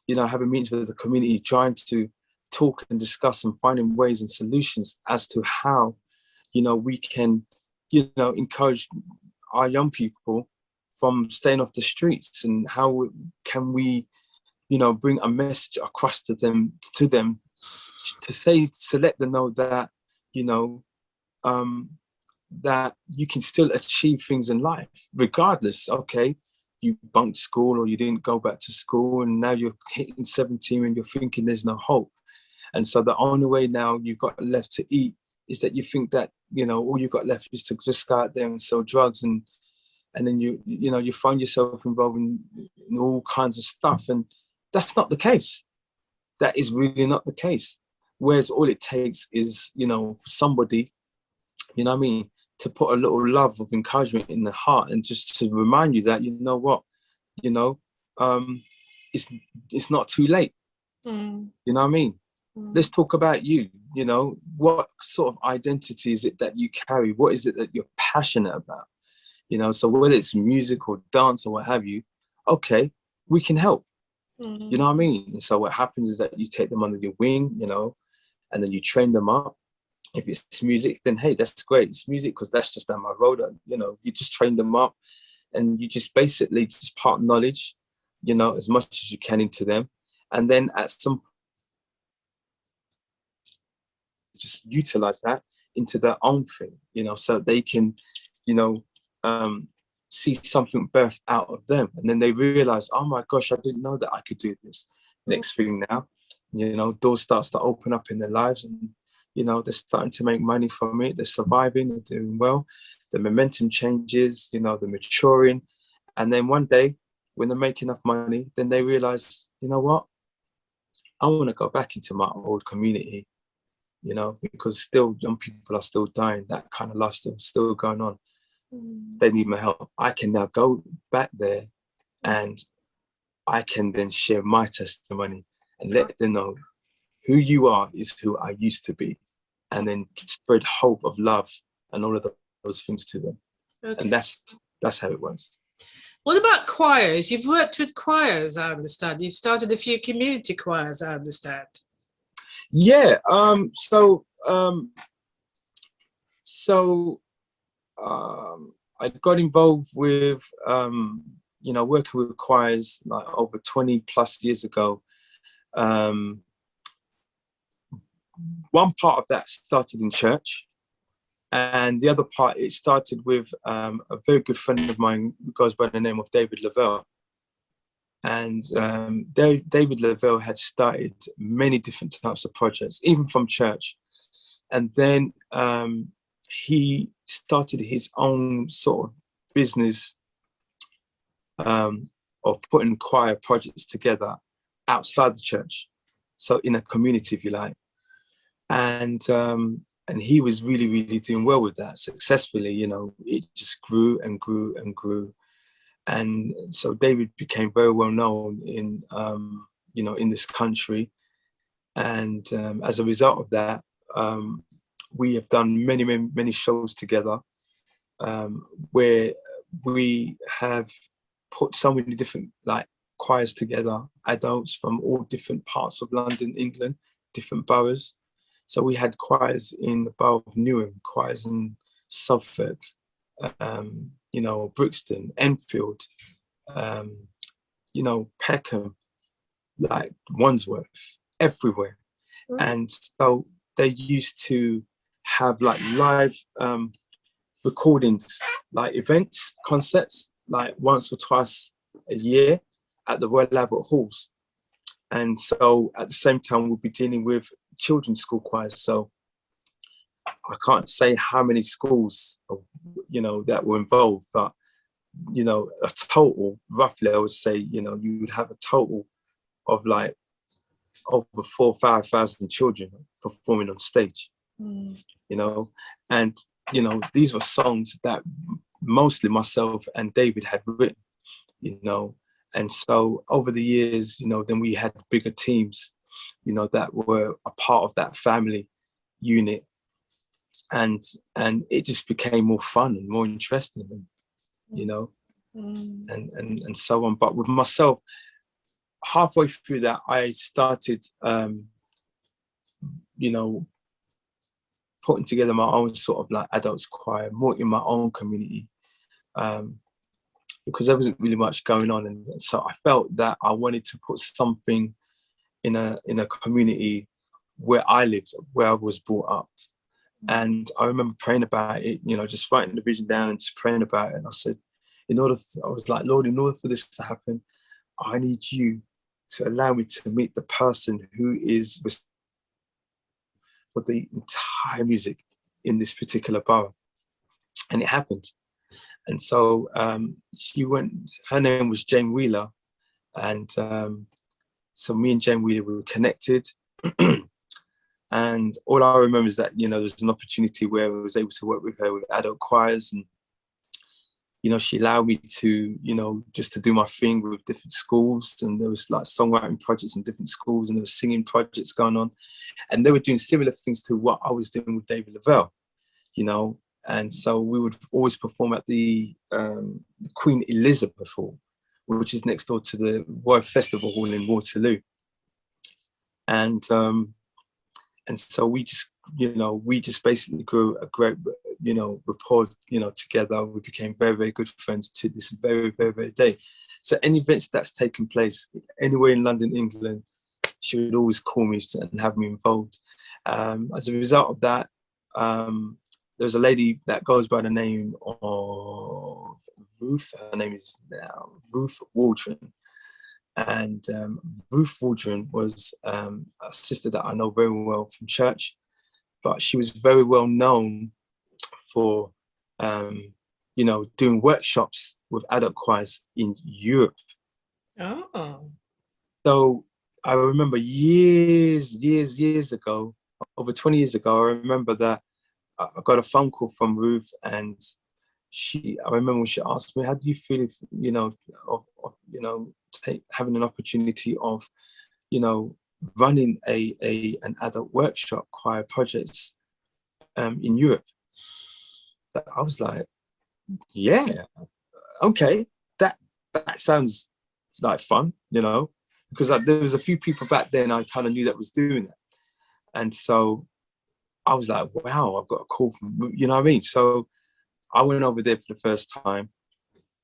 you know, having meetings with the community, trying to talk and discuss and finding ways and solutions as to how, you know, we can, you know, encourage our young people from staying off the streets, and how can we, you know, bring a message across to them to let them know that, you know, that you can still achieve things in life regardless. Okay, you bunked school or you didn't go back to school, and now you're hitting 17 and you're thinking there's no hope. And so the only way now you've got left to eat is that you think that, you know, all you've got left is to just go out there and sell drugs, and then you find yourself involved in all kinds of stuff. And that's not the case. That is really not the case. Whereas all it takes is, you know, for somebody, you know what I mean, to put a little love of encouragement in the heart, and just to remind you that, you know what, you know, it's not too late. You know what I mean? Let's talk about you. You know, what sort of identity is it that you carry? What is it that you're passionate about? You know, so whether it's music or dance or what have you, okay, we can help. You know what I mean? And so what happens is that you take them under your wing, you know, and then you train them up. If it's music, then hey, that's great. It's music because that's just down my road. You know, you just train them up, and you just basically just part knowledge, you know, as much as you can into them. And then at some just utilize that into their own thing, you know, so they can, you know, see something birth out of them. And then they realize, oh my gosh, I didn't know that I could do this. Next thing now, you know, doors starts to open up in their lives, and, you know, they're starting to make money from it. They're surviving, they're doing well. The momentum changes, you know, they're maturing. And then one day when they make enough money, then they realize, you know what, I want to go back into my old community, you know, because still young people are still dying. That kind of lifestyle is still going on. They need my help. I can now go back there, and I can then share my testimony and let them know who you are is who I used to be, and then spread hope of love and all of those things to them. Okay. And that's how it works. What about choirs? You've worked with choirs, I understand. You've started a few community choirs, I understand. Yeah. I got involved with, you know, working with choirs like over 20 plus years ago. One part of that started in church, and the other part, it started with a very good friend of mine who goes by the name of David Lavelle. And David Lavelle had started many different types of projects, even from church. And then he started his own sort of business of putting choir projects together outside the church, so in a community, if you like. And he was really, really doing well with that, successfully. You know, it just grew and grew and grew. And so David became very well known in, you know, in this country. And as a result of that, we have done many, many, many shows together, where we have put so many different like choirs together, adults from all different parts of London, England, different boroughs. So we had choirs in the borough of Newham, choirs in Suffolk, you know, Brixton, Enfield, you know, Peckham, like Wandsworth, everywhere. And so they used to have like live recordings, like events, concerts, like once or twice a year at the Royal Albert Halls. And so at the same time, we'll be dealing with children's school choirs. So I can't say how many schools, you know, that were involved, but, you know, a total, roughly, I would say, you know, you would have a total of like over 4,000 or 5,000 children performing on stage, you know. And you know, these were songs that mostly myself and David had written, you know. And so over the years, you know, then we had bigger teams, you know, that were a part of that family unit. And it just became more fun and more interesting, and, you know, and so on. But with myself, halfway through that, I started, you know, putting together my own sort of like adults choir, more in my own community, because there wasn't really much going on. And so I felt that I wanted to put something in a community where I lived, where I was brought up. And I remember praying about it, you know, just writing the vision down and just praying about it. And I said, I was like, Lord, in order for this to happen, I need you to allow me to meet the person who is for the entire music in this particular borough. And it happened. And so her name was Jane Wheeler. And so me and Jane Wheeler, we were connected. And all I remember is that, you know, there was an opportunity where I was able to work with her with adult choirs. And, you know, she allowed me to, you know, just to do my thing with different schools. And there was like songwriting projects in different schools, and there was singing projects going on. And they were doing similar things to what I was doing with David Lavelle, you know. And so we would always perform at the Queen Elizabeth Hall, which is next door to the Royal Festival Hall in Waterloo. And so we just, you know, basically grew a great, you know, rapport, you know, together. We became very, very good friends to this very, very, very day. So any events that's taken place anywhere in London, England, she would always call me and have me involved. As a result of that, there's a lady that goes by the name of Ruth. Her name is now Ruth Waldron. And Ruth Waldron was a sister that I know very well from church, but she was very well known for, you know, doing workshops with adult choirs in Europe. Oh. So I remember years ago, over 20 years ago, I remember that I got a phone call from Ruth, and I remember when she asked me, how do you feel if, you know, you know, having an opportunity of, you know, running an adult workshop choir projects in Europe? So I was like, yeah, okay, that sounds like fun, you know, because there was a few people back then I kind of knew that was doing it. And so I was like, wow, I've got a call from, you know what I mean? So I went over there for the first time.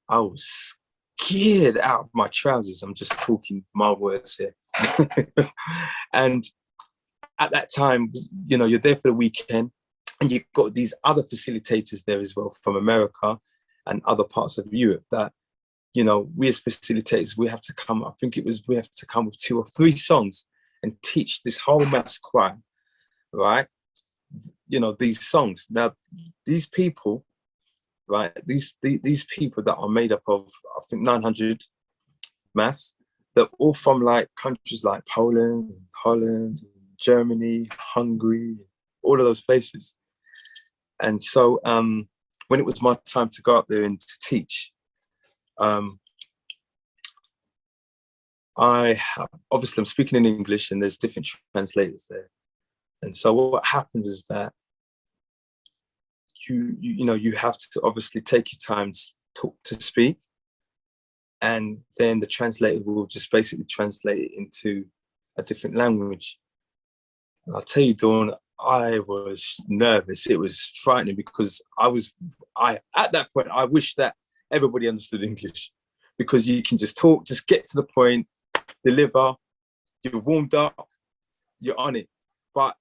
I was scared out of my trousers. I'm just talking my words here. And at that time, you know, you're there for the weekend, and you've got these other facilitators there as well from America and other parts of Europe that, you know, we as facilitators, we have to come with 2 or 3 songs and teach this whole mass choir, right? You know, these songs. Now, these people, right, these people that are made up of, I think, 900 mass, they're all from like countries like Poland, Holland, Germany, Hungary, all of those places. And so when it was my time to go up there and to teach, obviously I'm speaking in English, and there's different translators there. And so what happens is that you know, you have to obviously take your time to speak, and then the translator will just basically translate it into a different language. And I'll tell you, Dawn, I was nervous. It was frightening, because at that point, I wish that everybody understood English, because you can just talk, just get to the point, deliver, you're warmed up, you're on it. But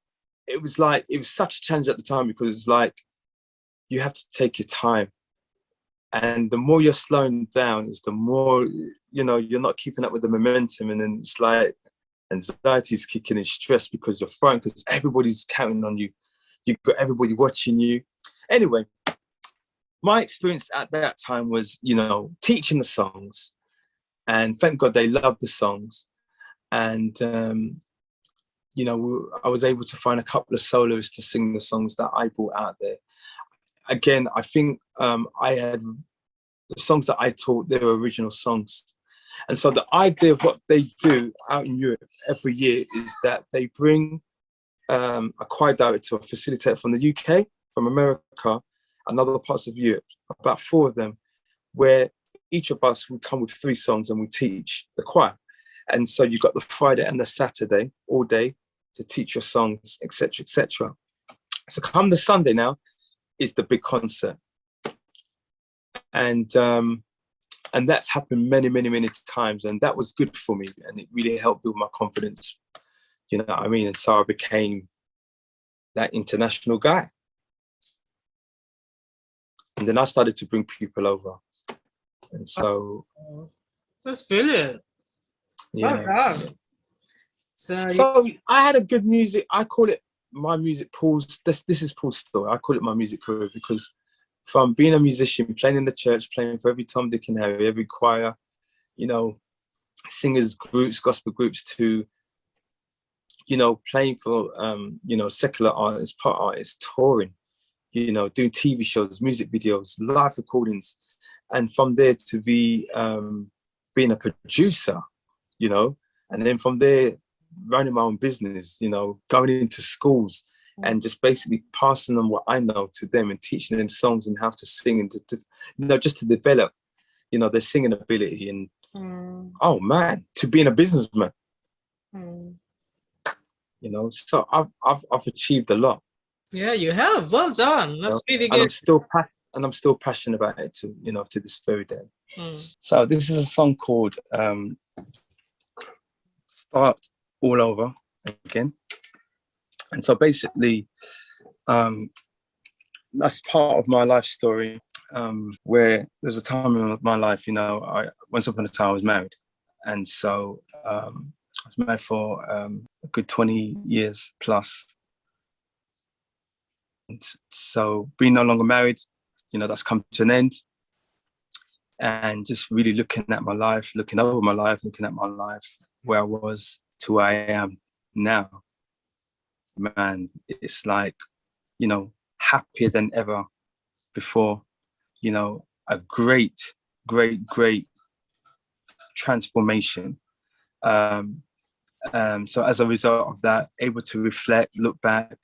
it was such a challenge at the time, because it's like, you have to take your time. And the more you're slowing down, is the more, you know, you're not keeping up with the momentum. And then it's like anxiety is kicking in, stress, because you're frightened, because everybody's counting on you. You've got everybody watching you. Anyway, my experience at that time was, you know, teaching the songs, and thank God they loved the songs. And, you know, I was able to find a couple of soloists to sing the songs that I brought out there. again, I think I had the songs that I taught, they were original songs. And so the idea of what they do out in Europe every year is that they bring a choir director or facilitator from the UK, from America, and other parts of Europe, about 4 of them, where each of us would come with 3 songs and we teach the choir. And so you've got the Friday and the Saturday all day to teach your songs, etc., etc. So come the Sunday now is the big concert. And that's happened many, many, many times. And that was good for me. And it really helped build my confidence. You know what I mean? And so I became that international guy. And then I started to bring people over. And so... That's brilliant. Yeah. Well done. So I had a good music. I call it my music, Paul's... This is Paul's story. I call it my music career because from being a musician, playing in the church, playing for every Tom, Dick and Harry, every choir, you know, singers groups, gospel groups, to, you know, playing for, you know, secular artists, pop artists, touring, you know, doing TV shows, music videos, live recordings. And from there to be being a producer, you know, and then from there, running my own business, you know, going into schools and just basically passing on what I know to them and teaching them songs and how to sing and to you know, just to develop, you know, their singing ability and, oh man, to being a businessman. You know, so I've achieved a lot. Yeah, you have. Well done. That's really good. And I'm still passionate about it to, you know, to this very day. So this is a song called Start All Over Again. And so basically, that's part of my life story, where there's a time in my life, you know, once upon a time I was married. And so I was married for a good 20 years plus. And so being no longer married, you know, that's come to an end. And just really looking at my life, looking over my life, looking at my life, where I was to where I am now. Man, it's like, you know, happier than ever before, you know, a great transformation. So as a result of that, able to reflect, look back,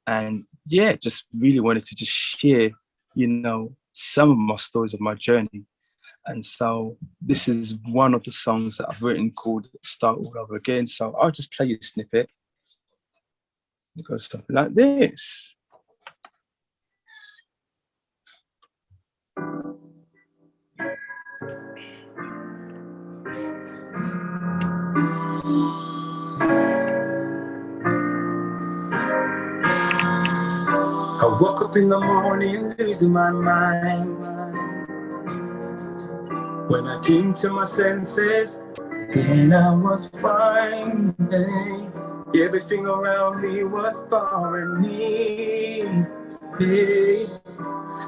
and yeah, just really wanted to just share, you know, some of my stories of my journey. And so this is one of the songs that I've written called Start All Over Again. So I'll just play you a snippet. It goes something like this. I woke up in the morning losing my mind. When I came to my senses, then I was fine. Hey. Everything around me was foreign me. Hey.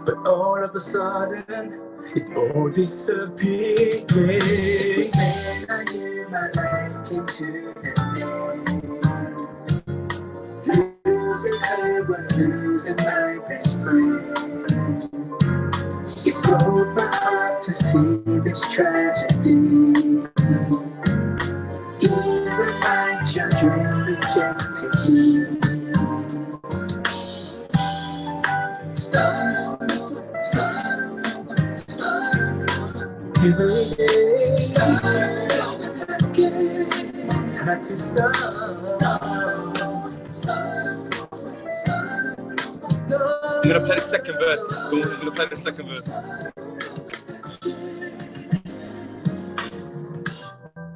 But all of a sudden, it all disappeared. Hey. Then I knew my life came to an end. Losing her was losing my best friend. It broke my heart to see this tragedy. Even my children rejected me. Start over, start over, start over. Every day, start over again. Had to start over, start over, start over. I'm gonna play the second verse. I'm gonna play the second verse.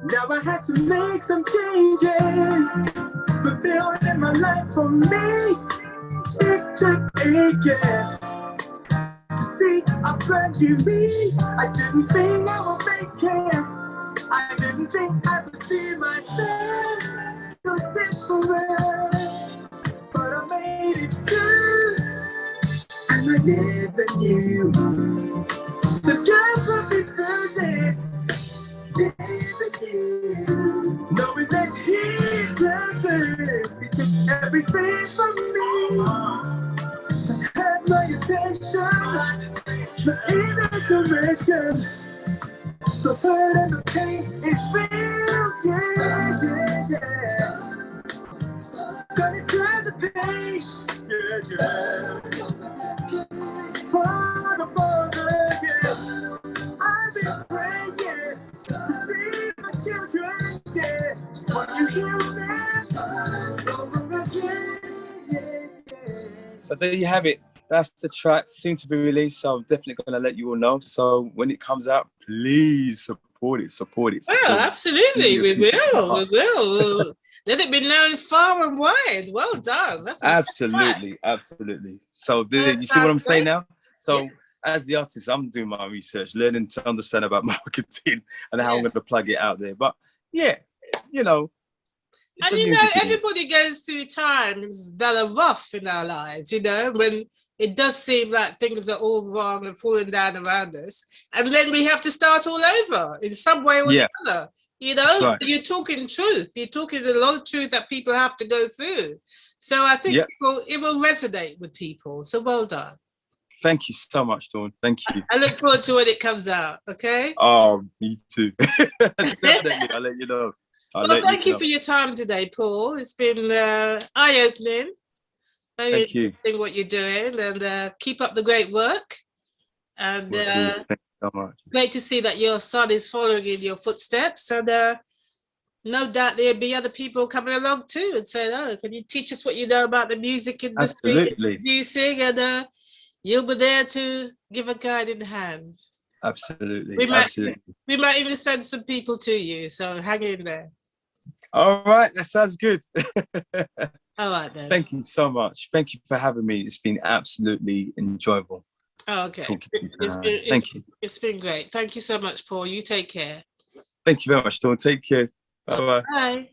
Now I had to make some changes for building my life for me. It took ages to see a brand new me. I didn't think I would make it. I didn't think I would see myself so different. But I made it through, and I never knew the God put me through this. Never knew, knowing that He loved us. He took everything from me to have my attention. intermission. The hurt and the pain is real, yeah, yeah, yeah. Gonna turn the page, yeah, yeah. Father, yeah. I've been praying, yeah, to see my children, yeah. When you hear them over again, yeah, yeah. So there you have it. That's the track, soon to be released. So I'm definitely going to let you all know. So when it comes out, please support it. Well, absolutely, we will. Let it be known far and wide. Well done. That's absolutely. So you see what I'm saying now? So as the artist, I'm doing my research, learning to understand about marketing and how I'm going to plug it out there. But yeah, you know. And you know, everybody goes through times that are rough in our lives, you know, when it does seem like things are all wrong and falling down around us. And then we have to start all over in some way or the other. You know, right. You're talking truth. You're talking a lot of truth that people have to go through. So I think it will resonate with people. So well done. Thank you so much, Dawn. Thank you. I look forward to when it comes out, okay? Oh, me too. Definitely, I'll let you know. Well, thank you for your time today, Paul. It's been eye-opening. Very interesting what you're doing, and keep up the great work. And thank you so much. Great to see that your son is following in your footsteps. And no doubt there'll be other people coming along too and saying, "Oh, can you teach us what you know about the music industry, producing?" And you'll be there to give a guiding hand. Absolutely. We might even send some people to you. So hang in there. All right, that sounds good. All right then. Thank you so much. Thank you for having me. It's been absolutely enjoyable. Oh, okay. Thank you. It's been great. Thank you so much, Paul. You take care. Thank you very much, Dawn. Take care. Bye-bye. Bye.